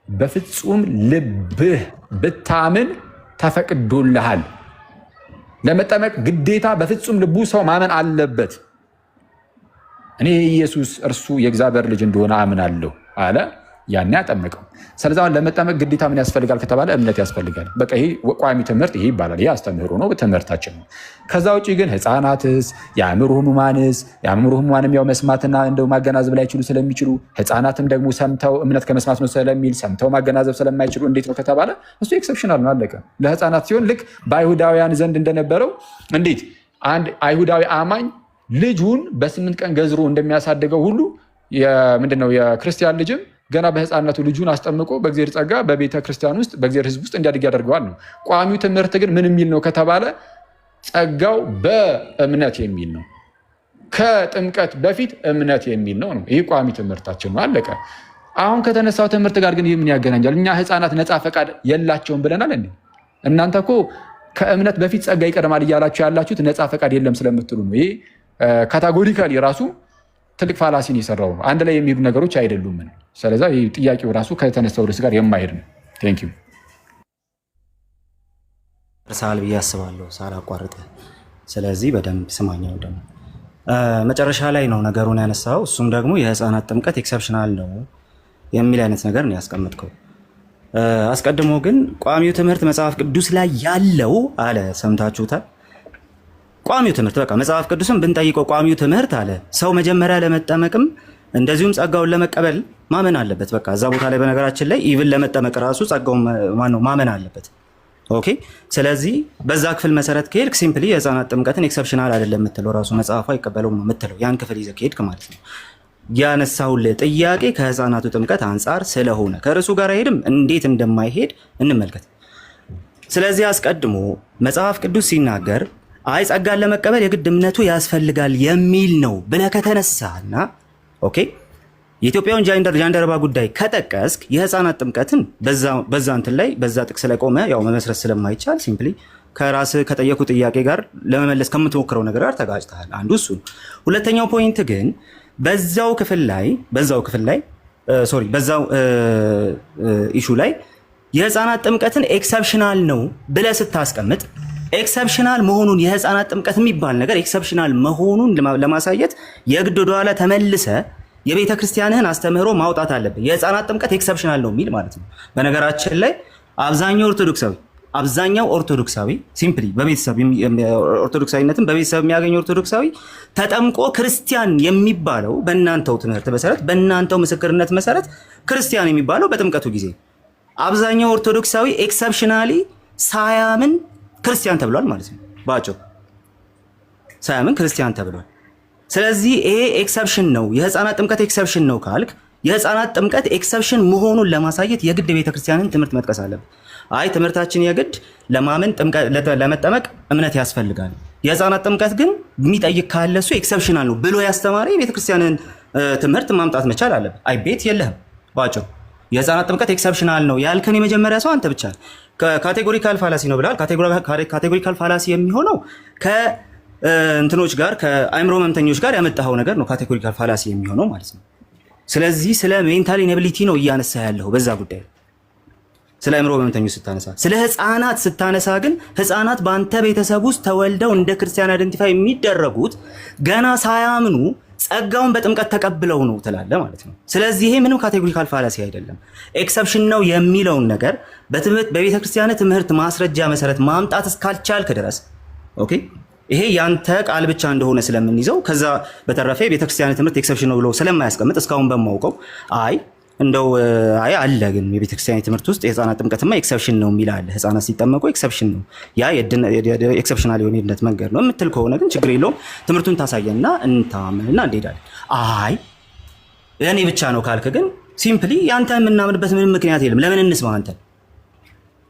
በፍጹም ልብህ ብታምን ተፈቅዶልሃል። ለመጠመቅ ግዴታ በፍጹም ልቡ ሰው ማመን አለበት። እኔ ኢየሱስ እርሱ የእግዚአብሔር ልጅ እንደሆነ አምናለሁ አለ። ያኔ አጠመቀው። ስለዚህ አሁን ለመጠመቅ ግዴታ ምን ያስፈልጋል ከተባለ እምነት ያስፈልጋል። በቃ ይሄ ቋሚ ትምህርት ይሄ ይባላል። ይሄ አስተምህሮ ነው፣ ትምህርታችን ነው። ከዛ ውጭ ግን ህፃናትስ የአእምሮ ህሙማንም ያው መስማትና እንደው ማገናዘብ ላይችሉ ስለሚችሉ ህፃናትም ደግሞ ሰምተው እምነት ከመስማት ነው ስለሚል ሰምተው ማገናዘብ ስለማይችሉ እንዴት ነው ከተባለ እሱ ኤክሰፕሽናል ነው፣ አለቀ። ለህፃናት ሲሆን ልክ በአይሁዳውያን ዘንድ እንደነበረው እንዴት አንድ አይሁዳዊ አማኝ ልጁን በ8 ቀን ገዝሮ እንደሚያሳድገው ሁሉ ምንድነው የክርስቲያን ልጅም ገና በህፃነቱ ልጁን አስጠምቆ በእግዚአብሔር ጸጋ በቤተ ክርስቲያን ውስጥ በእግዚአብሔር ህዝብ ውስጥ እንዲያድግ ያደርገዋል ነው። ቋሚው ትምህርት ግን ምን የሚል ነው ከተባለ ጸጋው በእምነት የሚል ነው። ከጥምቀት በፊት እምነት የሚል ነው። ይህ ቋሚ ትምህርታችን ነው፣ አለቀ። አሁን ከተነሳው ትምህርት ጋር ግን ይህ ምን ያገናኛል? እኛ ህፃናት ነፃ ፈቃድ የላቸውም ብለናል እንዴ? እናንተ እኮ ከእምነት በፊት ጸጋ ይቀድማል እያላችሁ ያላችሁት ነፃ ፈቃድ የለም ስለምትሉ ነው። ይህ ካታጎሪካሊ ራሱ ትልቅ ፋላሲን የሰራው አንድ ላይ የሚሄዱ ነገሮች አይደሉም። ስለዛ ይህ ጥያቄው ራሱ ከተነሳው ርዕስ ጋር የማይሄድ ነው። ቴንክ ዩ ርሳል ብዬ አስባለሁ ሳላቋርጥ። ስለዚህ በደንብ ስማኛው። ደግሞ መጨረሻ ላይ ነው ነገሩን ያነሳው። እሱም ደግሞ የህፃናት ጥምቀት ኤክሰፕሽናል ነው የሚል አይነት ነገር ነው ያስቀመጥከው። አስቀድሞ ግን ቋሚው ትምህርት መጽሐፍ ቅዱስ ላይ ያለው አለ። ሰምታችሁታል። ቋሚው ትምህርት በቃ መጽሐፍ ቅዱስን ብንጠይቀው ቋሚው ትምህርት አለ ሰው መጀመሪያ ለመጠመቅም እንደዚሁም ጸጋውን ለመቀበል ማመን አለበት። በቃ እዛ ቦታ ላይ በነገራችን ላይ ኢቭን ለመጠመቅ ራሱ ጸጋውን ማመን አለበት። ኦኬ። ስለዚህ በዛ ክፍል መሰረት ከሄድክ ሲምፕሊ የህፃናት ጥምቀትን ኤክሰፕሽናል አይደለም የምትለው ራሱ መጽሐፉ አይቀበለውም ነው የምትለው። ያን ክፍል ይዘህ ከሄድክ ማለት ነው። ያነሳሁልህ ጥያቄ ከህፃናቱ ጥምቀት አንጻር ስለሆነ ከርዕሱ ጋር አይሄድም። እንዴት እንደማይሄድ እንመልከት። ስለዚህ አስቀድሞ መጽሐፍ ቅዱስ ሲናገር አይ ጸጋን ለመቀበል የግድ እምነቱ ያስፈልጋል የሚል ነው ብለህ ከተነሳና ኦኬ የኢትዮጵያውን ጃንደረባ ጉዳይ ከጠቀስክ የህፃናት ጥምቀትን በዛ እንትን ላይ በዛ ጥቅስ ላይ ቆመ ያው መመስረት ስለማይቻል ሲምፕሊ ከራስህ ከጠየቁ ጥያቄ ጋር ለመመለስ ከምትሞክረው ነገር ጋር ተጋጭተሃል። አንዱ እሱ። ሁለተኛው ፖይንት ግን በዛው ኢሹ ላይ የህፃናት ጥምቀትን ኤክሰፕሽናል ነው ብለህ ስታስቀምጥ ኤክሰፕሽናል መሆኑን የህፃናት ጥምቀት የሚባል ነገር ኤክሰፕሽናል መሆኑን ለማሳየት የግድ ወደኋላ ተመልሰ የቤተ ክርስቲያንህን አስተምህሮ ማውጣት አለብህ። የህፃናት ጥምቀት ኤክሰፕሽናል ነው የሚል ማለት ነው። በነገራችን ላይ አብዛኛው ኦርቶዶክሳዊ ሲምፕሊ በቤተሰብ ኦርቶዶክሳዊነትን በቤተሰብ የሚያገኝ ኦርቶዶክሳዊ ተጠምቆ ክርስቲያን የሚባለው በእናንተው ትምህርት መሰረት በእናንተው ምስክርነት መሰረት ክርስቲያን የሚባለው በጥምቀቱ ጊዜ አብዛኛው ኦርቶዶክሳዊ ኤክሰፕሽናሊ ሳያምን ክርስቲያን ተብሏል ማለት ነው። ባጭሩ ሳያምን ክርስቲያን ተብሏል። ስለዚህ ይሄ ኤክሰፕሽን ነው፣ የህፃናት ጥምቀት ኤክሰፕሽን ነው ካልክ የህፃናት ጥምቀት ኤክሰፕሽን መሆኑን ለማሳየት የግድ ቤተክርስቲያንን ትምህርት መጥቀስ አለብን። አይ ትምህርታችን የግድ ለመጠመቅ እምነት ያስፈልጋል፣ የህፃናት ጥምቀት ግን የሚጠይቅ ካለ እሱ ኤክሰፕሽናል ነው ብሎ ያስተማረ የቤተክርስቲያንን ትምህርት ማምጣት መቻል አለብን። አይ ቤት የለህም። ባጭሩ የህፃናት ጥምቀት ኤክሰፕሽናል ነው ያልከን የመጀመሪያ ሰው አንተ ብቻ። ካቴጎሪካል ፋላሲ ነው ብለሃል። ካቴጎሪካል ፋላሲ የሚሆነው ከእንትኖች ጋር ከአእምሮ መምተኞች ጋር ያመጣኸው ነገር ነው ካቴጎሪካል ፋላሲ የሚሆነው ማለት ነው። ስለዚህ ስለ ሜንታል ኢኔቢሊቲ ነው እያነሳ ያለው በዛ ጉዳይ። ስለ አእምሮ መምተኞች ስታነሳ፣ ስለ ህፃናት ስታነሳ ግን ህፃናት በአንተ ቤተሰብ ውስጥ ተወልደው እንደ ክርስቲያን አይደንቲፋይ የሚደረጉት ገና ሳያምኑ ጸጋውን በጥምቀት ተቀብለው ነው ትላለህ ማለት ነው። ስለዚህ ይሄ ምንም ካቴጎሪካል ፋላሲ አይደለም። ኤክሰፕሽን ነው የሚለውን ነገር በቤተ ክርስቲያን ትምህርት ማስረጃ መሰረት ማምጣት እስካልቻልክ ድረስ ኦኬ ይሄ ያንተ ቃል ብቻ እንደሆነ ስለምንይዘው ከዛ በተረፈ የቤተ ክርስቲያን ትምህርት ኤክሰፕሽን ነው ብሎ ስለማያስቀምጥ እስካሁን በማውቀው አለ ግን የቤተ ክርስቲያን ትምህርት ውስጥ የህፃናት ጥምቀትማ ኤክሰፕሽን ነው የሚል አለ። ህፃናት ሲጠመቁ ኤክሰፕሽን ነው፣ ያ ኤክሰፕሽናል የሆነ የድነት መንገድ ነው የምትል ከሆነ ግን ችግር የለውም። ትምህርቱን ታሳየና እንታመንና እንሄዳለን። አይ እኔ ብቻ ነው ካልክ ግን ሲምፕሊ ያንተ የምናምንበት ምንም ምክንያት የለም። ለምን እንስማ አንተን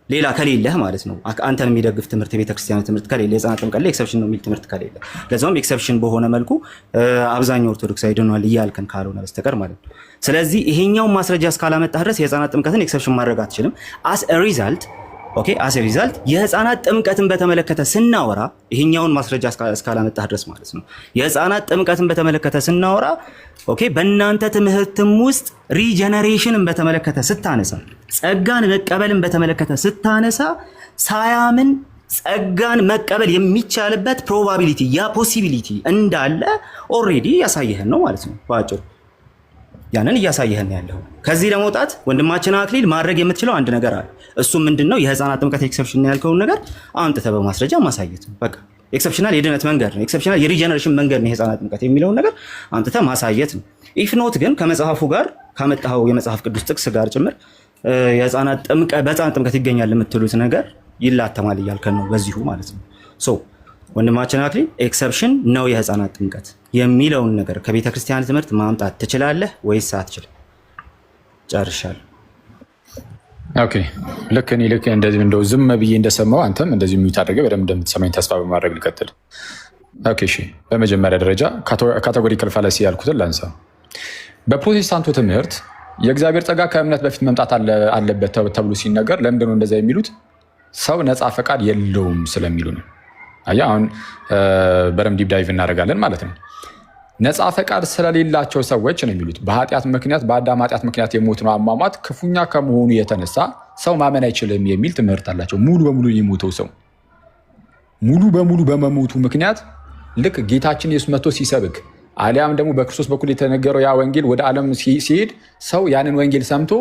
ሌላ ከሌለህ ማለት ነው። አንተን የሚደግፍ ትምህርት የቤተክርስቲያን ትምህርት ከሌለ የህፃናት ጥምቀት ላይ ኤክሰፕሽን ነው የሚል ትምህርት ከሌለ ለዛውም ኤክሰፕሽን በሆነ መልኩ አብዛኛው ኦርቶዶክስ አይደኗል እያልከን ካልሆነ በስተቀር ማለት ነው። ስለዚህ ይሄኛውን ማስረጃ እስካላመጣህ ድረስ የህፃናት ጥምቀትን ኤክሰፕሽን ማድረግ አትችልም። አስ ሪዛልት ኦኬ አስ ሪዛልት የህፃናት ጥምቀትን በተመለከተ ስናወራ ይሄኛውን ማስረጃ እስካላመጣህ ድረስ ማለት ነው። የህፃናት ጥምቀትን በተመለከተ ስናወራ ኦኬ በእናንተ ትምህርትም ውስጥ ሪጀነሬሽንን በተመለከተ ስታነሳ፣ ጸጋን መቀበልን በተመለከተ ስታነሳ ሳያምን ጸጋን መቀበል የሚቻልበት ፕሮባቢሊቲ ያ ፖሲቢሊቲ እንዳለ ኦልሬዲ ያሳየህን ነው ማለት ነው በአጭሩ። ያንን እያሳየህን ያለው ከዚህ ለመውጣት ወንድማችን አክሊል ማድረግ የምትችለው አንድ ነገር አለ። እሱም ምንድነው? የህፃናት ጥምቀት ኤክሰፕሽን ያልከውን ነገር አምጥተህ በማስረጃ ማሳየት ነው። በቃ ኤክሰፕሽናል የድነት መንገድ ነው፣ ኤክሰፕሽናል የሪጀነሬሽን መንገድ ነው የህፃናት ጥምቀት የሚለውን ነገር አምጥተህ ማሳየት ነው። ኢፍ ኖት ግን ከመጽሐፉ ጋር ካመጣኸው የመጽሐፍ ቅዱስ ጥቅስ ጋር ጭምር የህፃናት ጥምቀት በህፃናት ጥምቀት ይገኛል የምትሉት ነገር ይላተማል እያልከን ነው በዚሁ ማለት ነው። ሶ ወንድማችን አክሊል ኤክሰፕሽን ነው የህፃናት ጥምቀት የሚለውን ነገር ከቤተ ክርስቲያን ትምህርት ማምጣት ትችላለህ ወይስ አትችልም? ጨርሻለሁ። ኦኬ ልክ እንደዚህ እንደው ዝም ብዬ እንደሰማው አንተም እንደዚህ ሚዩት አድርገህ በደንብ እንደምትሰማኝ ተስፋ በማድረግ ልቀጥል። ኦኬ እሺ፣ በመጀመሪያ ደረጃ ካቴጎሪካል ፋላሲ ያልኩትን ላንሳ። በፕሮቴስታንቱ ትምህርት የእግዚአብሔር ጸጋ ከእምነት በፊት መምጣት አለበት ተብሎ ሲነገር ለምንድን ነው እንደዛ የሚሉት? ሰው ነፃ ፈቃድ የለውም ስለሚሉ ነው። አየህ አሁን በደምብ ዲፕ ዳይቭ እናደርጋለን ማለት ነው። ነፃ ፈቃድ ስለሌላቸው ሰዎች ነው የሚሉት በኃጢአት ምክንያት በአዳም ኃጢአት ምክንያት የሞትነው አሟሟት ክፉኛ ከመሆኑ የተነሳ ሰው ማመን አይችልም የሚል ትምህርት አላቸው። ሙሉ በሙሉ የሞተው ሰው ሙሉ በሙሉ በመሞቱ ምክንያት ልክ ጌታችን ኢየሱስ መጥቶ ሲሰብክ አሊያም ደግሞ በክርስቶስ በኩል የተነገረው ያ ወንጌል ወደ ዓለም ሲሄድ ሰው ያንን ወንጌል ሰምቶ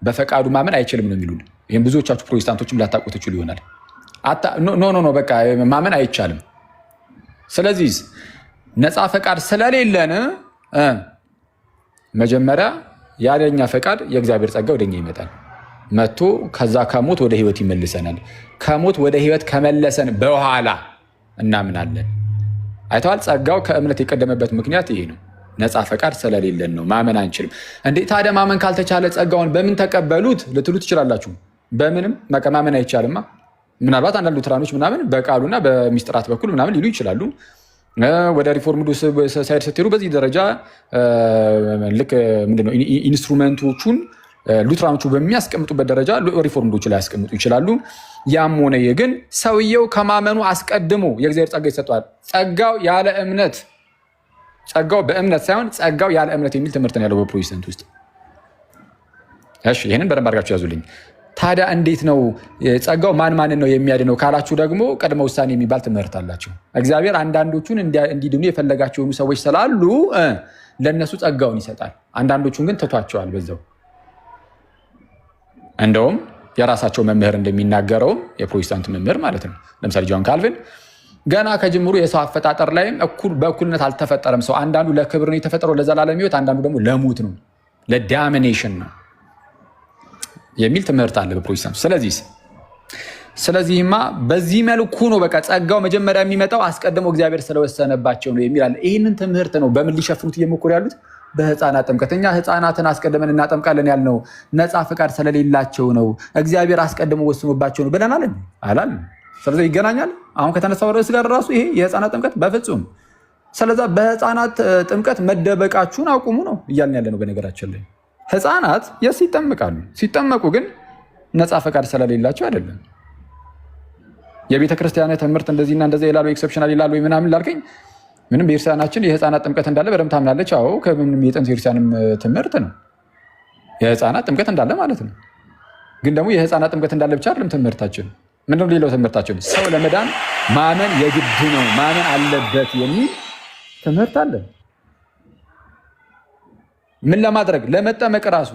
በፈቃዱ ማመን አይችልም ነው የሚሉን። ይህም ብዙዎቻችሁ ፕሮቴስታንቶችም ላታውቁ ትችሉ ይሆናል። ኖ በቃ ማመን አይቻልም። ስለዚህ ነፃ ፈቃድ ስለሌለን መጀመሪያ ያለኛ ፈቃድ የእግዚአብሔር ጸጋ ወደኛ ይመጣል መጥቶ ከዛ ከሞት ወደ ህይወት ይመልሰናል። ከሞት ወደ ህይወት ከመለሰን በኋላ እናምናለን። አይተዋል። ጸጋው ከእምነት የቀደመበት ምክንያት ይሄ ነው። ነፃ ፈቃድ ስለሌለን ነው ማመን አንችልም። እንዴ ታዲያ ማመን ካልተቻለ ጸጋውን በምን ተቀበሉት ልትሉ ትችላላችሁ። በምንም ማመን አይቻልማ። ምናልባት አንዳንድ ሉትራኖች ምናምን በቃሉና በሚስጥራት በኩል ምናምን ሊሉ ይችላሉ። ወደ ሪፎርምዱ ሳይድ ስትሄዱ በዚህ ደረጃ ልክ ምንድነው ኢንስትሩመንቶቹን ሉትራኖቹ በሚያስቀምጡበት ደረጃ ሪፎርምዶቹ ላይ ያስቀምጡ ይችላሉ። ያም ሆነ ግን ሰውየው ከማመኑ አስቀድሞ የእግዚአብሔር ጸጋ ይሰጠዋል። ጸጋው ያለ እምነት ጸጋው በእምነት ሳይሆን ጸጋው ያለ እምነት የሚል ትምህርት ነው ያለው በፕሮቴስታንት ውስጥ። እሺ ይህንን በደንብ አድርጋችሁ ያዙልኝ። ታዲያ እንዴት ነው ጸጋው ማንን ነው የሚያድነው ካላችሁ ደግሞ ቅድመ ውሳኔ የሚባል ትምህርት አላቸው። እግዚአብሔር አንዳንዶቹን እንዲድኑ የፈለጋቸው የሆኑ ሰዎች ስላሉ ለእነሱ ጸጋውን ይሰጣል። አንዳንዶቹን ግን ትቷቸዋል በዛው። እንደውም የራሳቸው መምህር እንደሚናገረውም የፕሮቴስታንት መምህር ማለት ነው። ለምሳሌ ጆን ካልቪን ገና ከጅምሩ የሰው አፈጣጠር ላይም በእኩልነት አልተፈጠረም ሰው። አንዳንዱ ለክብር ነው የተፈጠረው ለዘላለም ሕይወት፣ አንዳንዱ ደግሞ ለሞት ነው ለዳሚኔሽን ነው የሚል ትምህርት አለ በፕሮቴስታንት። ስለዚህማ በዚህ መልኩ ነው በቃ ጸጋው መጀመሪያ የሚመጣው አስቀድሞ እግዚአብሔር ስለወሰነባቸው ነው የሚል አለ። ይህንን ትምህርት ነው በምን ሊሸፍኑት እየሞከሩ ያሉት? በህፃናት ጥምቀት። እኛ ህፃናትን አስቀድመን እናጠምቃለን ያልነው ነፃ ፈቃድ ስለሌላቸው ነው፣ እግዚአብሔር አስቀድሞ ወስኖባቸው ነው ብለናል አላል። ስለዚህ ይገናኛል አሁን ከተነሳው ርዕስ ጋር ራሱ ይሄ የህፃናት ጥምቀት በፍጹም። ስለዛ በህፃናት ጥምቀት መደበቃችሁን አቁሙ ነው እያልን ያለ ነው። በነገራችን ላይ ህፃናት የስ ይጠምቃሉ። ሲጠመቁ ግን ነፃ ፈቃድ ስለሌላቸው አይደለም። የቤተ ክርስቲያን ትምህርት እንደዚህና እንደዚ ይላሉ፣ ኤክሰፕሽናል ይላሉ ምናምን ላልከኝ ምንም ቤተክርስቲያናችን የህፃናት ጥምቀት እንዳለ በደንብ ታምናለች። አዎ ከምንም የጥንት ቤተክርስቲያንም ትምህርት ነው የህፃናት ጥምቀት እንዳለ ማለት ነው። ግን ደግሞ የህፃናት ጥምቀት እንዳለ ብቻ አይደለም ትምህርታችን። ምንድነው ሌላው ትምህርታችን? ሰው ለመዳን ማመን የግድ ነው ማመን አለበት የሚል ትምህርት አለ። ምን ለማድረግ ለመጠመቅ ራሱ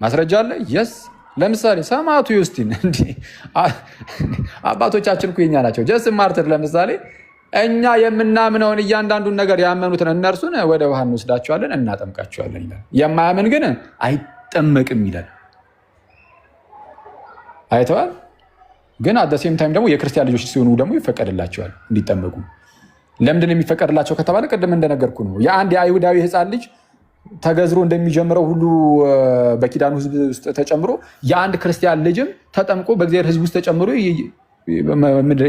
ማስረጃ አለ። የስ ለምሳሌ ሰማዕቱ ዩስቲን አባቶቻችን እኮ የኛ ናቸው። ጀስት ማርትር ለምሳሌ እኛ የምናምነውን እያንዳንዱን ነገር ያመኑትን እነርሱን ወደ ውሃ እንወስዳቸዋለን እናጠምቃቸዋለን ይላል። የማያምን ግን አይጠመቅም ይላል። አይተዋል። ግን አደሴም ታይም ደግሞ የክርስቲያን ልጆች ሲሆኑ ደግሞ ይፈቀድላቸዋል እንዲጠመቁ። ለምንድን ነው የሚፈቀድላቸው ከተባለ ቅድም እንደነገርኩ ነው። የአንድ የአይሁዳዊ ህፃን ልጅ ተገዝሮ እንደሚጀምረው ሁሉ በኪዳኑ ህዝብ ውስጥ ተጨምሮ የአንድ ክርስቲያን ልጅም ተጠምቆ በእግዚአብሔር ህዝብ ውስጥ ተጨምሮ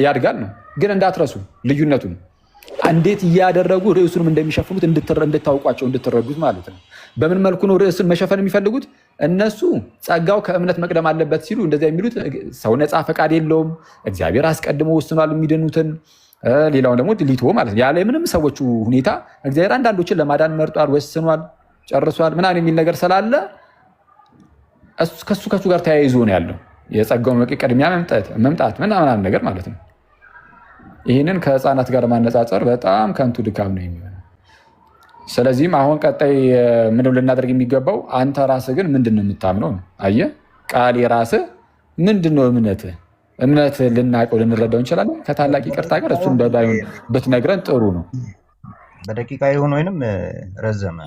ያድጋል ነው። ግን እንዳትረሱ ልዩነቱን እንዴት እያደረጉ ርዕሱንም እንደሚሸፍኑት እንድታውቋቸው እንድትረዱት ማለት ነው። በምን መልኩ ነው ርዕስን መሸፈን የሚፈልጉት? እነሱ ጸጋው ከእምነት መቅደም አለበት ሲሉ እንደዚያ የሚሉት ሰው ነፃ ፈቃድ የለውም፣ እግዚአብሔር አስቀድሞ ወስኗል የሚድኑትን፣ ሌላውን ደግሞ ድሊቶ ማለት ነው። ያለ ምንም ሰዎቹ ሁኔታ እግዚአብሔር አንዳንዶችን ለማዳን መርጧል፣ ወስኗል፣ ጨርሷል ምናምን የሚል ነገር ስላለ ከሱ ጋር ተያይዞ ነው ያለው የጸጋው ቅድሚያ መምጣት ምናምን ነገር ማለት ነው። ይህንን ከህፃናት ጋር ማነጻጸር በጣም ከንቱ ድካም ነው የሚሆነው። ስለዚህም አሁን ቀጣይ ምንም ልናደርግ የሚገባው አንተ ራስህ ግን ምንድን ነው የምታምነው ነው። አየህ ቃል የራስህ ምንድን ነው እምነት ልናውቀው ልንረዳው እንችላለን። ከታላቅ ይቅርታ ጋር እሱን በባይሆን ብትነግረን ጥሩ ነው። በደቂቃ ይሁን ወይንም ረዘመ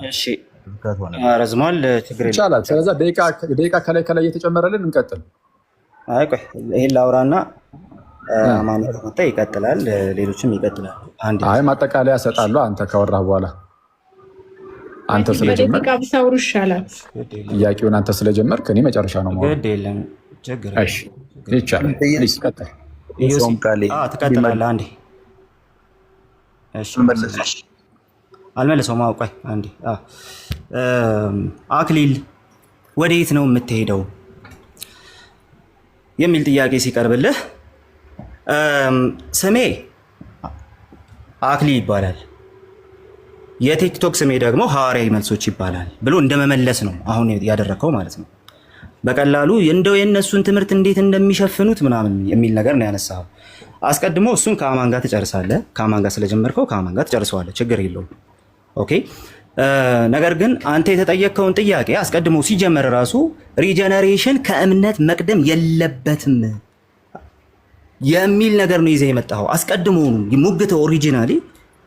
ረዝሟል ችግር ይቻላል። ስለዛ ደቂቃ ከላይ እየተጨመረልን እንቀጥል። አይ ቆይ ይሄን ላውራና ማን መጣ ይቀጥላል፣ ሌሎችም ይቀጥላል። አይ ማጠቃለያ እሰጣለሁ አንተ ካወራህ በኋላ አንተ ስለጀመርክ በደቂቃ ብታወሩ ይሻላል። ጥያቄውን አንተ ስለጀመርክ እኔ መጨረሻ ነው ማለት ግድ የለም ችግር እሺ ይቻላል። ይቀጥል። ትቀጥላለህ አንዴ። እሺ አልመለሰውም። ቆይ አንዴ አክሊል ወዴት ነው የምትሄደው የሚል ጥያቄ ሲቀርብልህ ስሜ አክሊል ይባላል፣ የቲክቶክ ስሜ ደግሞ ሐዋርያዊ መልሶች ይባላል ብሎ እንደመመለስ ነው አሁን ያደረከው ማለት ነው። በቀላሉ እንደው የእነሱን ትምህርት እንዴት እንደሚሸፍኑት ምናምን የሚል ነገር ነው ያነሳው። አስቀድሞ እሱን ከአማን ጋር ትጨርሳለህ። ከአማን ጋር ስለጀመርከው ከአማን ጋር ትጨርሰዋለህ፣ ችግር የለውም። ኦኬ። ነገር ግን አንተ የተጠየቅከውን ጥያቄ አስቀድሞ ሲጀመር ራሱ ሪጀነሬሽን ከእምነት መቅደም የለበትም የሚል ነገር ነው ይዘህ የመጣኸው። አስቀድሞ ሙግተ ኦሪጂናሊ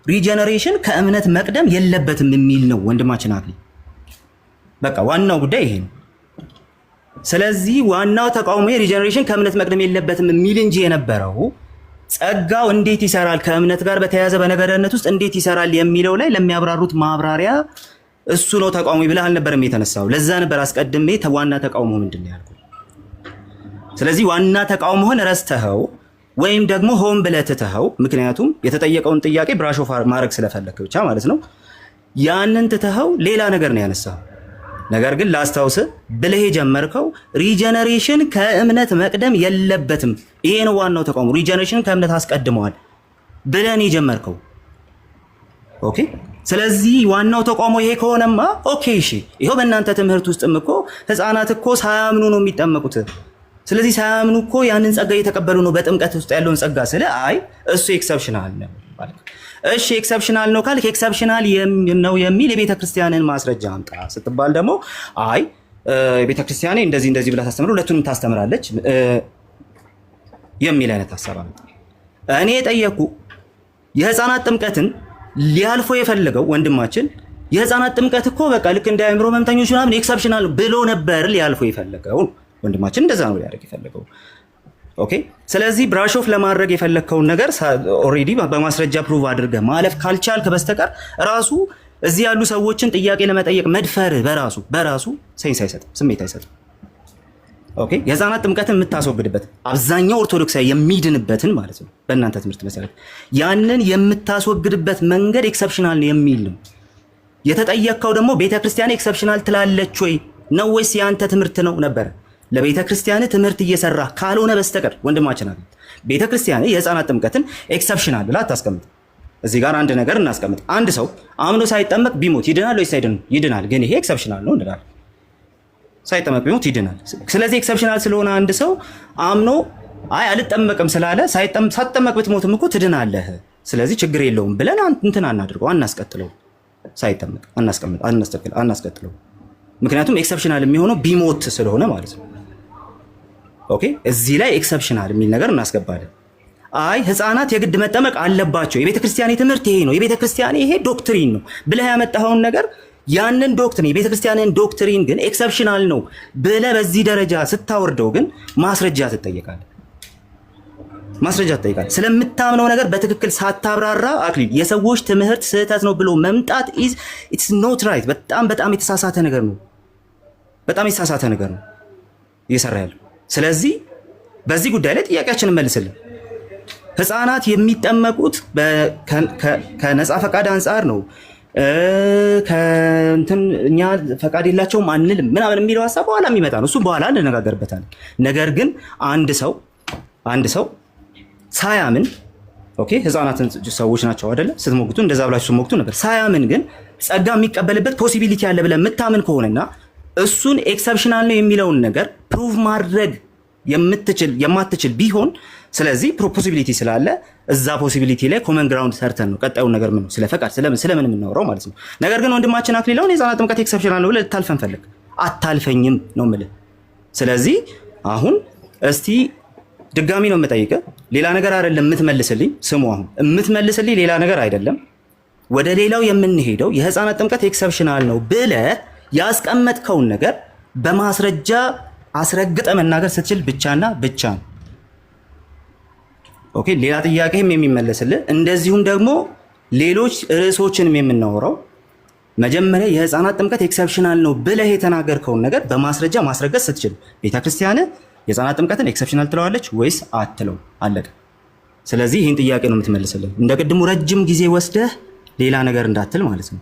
ሪጀነሬሽን ከእምነት መቅደም የለበትም የሚል ነው ወንድማችን አክሊል። በቃ ዋናው ጉዳይ ይሄ ነው። ስለዚህ ዋናው ተቃውሞ ሪጀነሬሽን ከእምነት መቅደም የለበትም የሚል እንጂ የነበረው ጸጋው እንዴት ይሰራል ከእምነት ጋር በተያያዘ በነገርነት ውስጥ እንዴት ይሰራል የሚለው ላይ ለሚያብራሩት ማብራሪያ እሱ ነው ተቃውሞ ብለህ አልነበረም የተነሳው። ለዛ ነበር አስቀድሜ ዋና ተቃውሞ ምንድን ነው ያልኩት። ስለዚህ ዋና ተቃውሞህን ረስተኸው ወይም ደግሞ ሆን ብለህ ትተኸው፣ ምክንያቱም የተጠየቀውን ጥያቄ ብራሽ ኦፍ ማድረግ ስለፈለክ ብቻ ማለት ነው፣ ያንን ትተኸው ሌላ ነገር ነው ያነሳው። ነገር ግን ላስታውስ ብለህ የጀመርከው ሪጀነሬሽን ከእምነት መቅደም የለበትም። ይሄ ነው ዋናው ተቃውሞ። ሪጀነሬሽን ከእምነት አስቀድመዋል ብለን የጀመርከው ኦኬ። ስለዚህ ዋናው ተቃውሞ ይሄ ከሆነማ ኦኬ እሺ፣ ይሄው በእናንተ ትምህርት ውስጥም እኮ ህፃናት እኮ ሳያምኑ ነው የሚጠመቁት። ስለዚህ ሳያምኑ እኮ ያንን ጸጋ እየተቀበሉ ነው በጥምቀት ውስጥ ያለውን ጸጋ። ስለ አይ እሱ ኤክሰፕሽናል ነው ማለት እሺ፣ ኤክሰፕሽናል ነው ካልክ ኤክሰፕሽናል ነው የሚል የቤተ ክርስቲያንን ማስረጃ አምጣ ስትባል ደግሞ አይ ቤተ ክርስቲያኔ እንደዚህ ብላ ታስተምር፣ ሁለቱንም ታስተምራለች የሚል አይነት ሐሳብ አምጣ። እኔ የጠየኩ የህፃናት ጥምቀትን ሊያልፎ የፈለገው ወንድማችን የህፃናት ጥምቀት እኮ በቃ ልክ እንደ አእምሮ መምተኞች ምናምን ኤክሰፕሽናል ብሎ ነበር ሊያልፎ የፈለገው ወንድማችን፣ እንደዛ ነው ሊያደርግ የፈለገው ኦኬ። ስለዚህ ብራሽ ኦፍ ለማድረግ የፈለግከውን ነገር ኦልሬዲ በማስረጃ ፕሩቭ አድርገህ ማለፍ ካልቻልክ በስተቀር ራሱ እዚህ ያሉ ሰዎችን ጥያቄ ለመጠየቅ መድፈር በራሱ ሴንስ አይሰጥም፣ ስሜት አይሰጥም። ኦኬ። የህፃናት ጥምቀትን የምታስወግድበት አብዛኛው ኦርቶዶክሳዊ የሚድንበትን ማለት ነው በእናንተ ትምህርት መሰረት ያንን የምታስወግድበት መንገድ ኤክሰፕሽናል ነው የሚል ነው የተጠየቅከው። ደግሞ ቤተክርስቲያን ኤክሰፕሽናል ትላለች ወይ ነው ወይስ የአንተ ትምህርት ነው ነበር? ለቤተ ክርስቲያን ትምህርት እየሰራ ካልሆነ በስተቀር ወንድማችን አለ ቤተ ክርስቲያን የህፃናት ጥምቀትን ኤክሰፕሽናል ብላ አታስቀምጥ። እዚህ ጋር አንድ ነገር እናስቀምጥ። አንድ ሰው አምኖ ሳይጠመቅ ቢሞት ይድናል ወይስ አይድንም? ይድናል። ግን ይሄ ኤክሰፕሽናል ነው እንላለን። ሳይጠመቅ ቢሞት ይድናል። ስለዚህ ኤክሰፕሽናል ስለሆነ አንድ ሰው አምኖ አይ አልጠመቅም ስላለ ሳትጠመቅ ብትሞትም እኮ ትድናለህ፣ ስለዚህ ችግር የለውም ብለን እንትን አናድርገው፣ አናስቀጥለው። ሳይጠመቅ አናስቀጥለው። ምክንያቱም ኤክሰፕሽናል የሚሆነው ቢሞት ስለሆነ ማለት ነው። ኦኬ። እዚህ ላይ ኤክሰፕሽናል የሚል ነገር እናስገባለን። አይ ህፃናት የግድ መጠመቅ አለባቸው፣ የቤተ ክርስቲያን ትምህርት ይሄ ነው፣ የቤተ ክርስቲያን ይሄ ዶክትሪን ነው ብለህ ያመጣኸውን ነገር ያንን ዶክትሪን የቤተ ክርስቲያንን ዶክትሪን ግን ኤክሰፕሽናል ነው ብለህ በዚህ ደረጃ ስታወርደው ግን ማስረጃ ትጠየቃለህ። ስለምታምነው ነገር በትክክል ሳታብራራ አክሊል የሰዎች ትምህርት ስህተት ነው ብሎ መምጣት ኢትስ ኖት ራይት። በጣም የተሳሳተ ነገር ነው። በጣም የተሳሳተ ነገር ነው እየሰራ ያለው። ስለዚህ በዚህ ጉዳይ ላይ ጥያቄያችንን መልስልን። ህፃናት የሚጠመቁት ከነፃ ፈቃድ አንጻር ነው። ከእንትን እኛ ፈቃድ የላቸውም አንልም ምናምን የሚለው ሀሳብ በኋላ የሚመጣ ነው። እሱ በኋላ እንነጋገርበታለን። ነገር ግን አንድ ሰው ሳያምን ኦኬ፣ ህፃናትን ሰዎች ናቸው አይደለ? ስትሞግቱ እንደዛ ብላችሁ ስትሞግቱ ነበር። ሳያምን ግን ጸጋ የሚቀበልበት ፖሲቢሊቲ አለ ብለህ የምታምን ከሆነና እሱን ኤክሰፕሽናል ነው የሚለውን ነገር ፕሩቭ ማድረግ የማትችል ቢሆን ስለዚህ ፖሲቢሊቲ ስላለ እዛ ፖሲቢሊቲ ላይ ኮመን ግራውንድ ሰርተን ነው ቀጣዩን ነገር ምን ስለ ፈቃድ ስለምን የምናወራው ማለት ነው። ነገር ግን ወንድማችን አክሊላውን የህፃናት ጥምቀት ኤክሰፕሽናል ነው ብለህ ልታልፈን ፈልግ አታልፈኝም ነው የምልህ። ስለዚህ አሁን እስቲ ድጋሚ ነው የምጠይቅህ፣ ሌላ ነገር አይደለም የምትመልስልኝ። ስሙ አሁን የምትመልስልኝ ሌላ ነገር አይደለም። ወደ ሌላው የምንሄደው የህፃናት ጥምቀት ኤክሰፕሽናል ነው ብለህ ያስቀመጥከውን ነገር በማስረጃ አስረግጠ መናገር ስትችል ብቻና ብቻ ነው። ኦኬ፣ ሌላ ጥያቄም የሚመለስልህ እንደዚሁም ደግሞ ሌሎች ርዕሶችንም የምናወራው መጀመሪያ የህፃናት ጥምቀት ኤክሰፕሽናል ነው ብለህ የተናገርከውን ነገር በማስረጃ ማስረገጥ ስትችል ቤተክርስቲያን የህፃናት ጥምቀትን ኤክሰፕሽናል ትለዋለች ወይስ አትለው? አለቀ። ስለዚህ ይህን ጥያቄ ነው የምትመልስልህ። እንደ ቅድሙ ረጅም ጊዜ ወስደህ ሌላ ነገር እንዳትል ማለት ነው።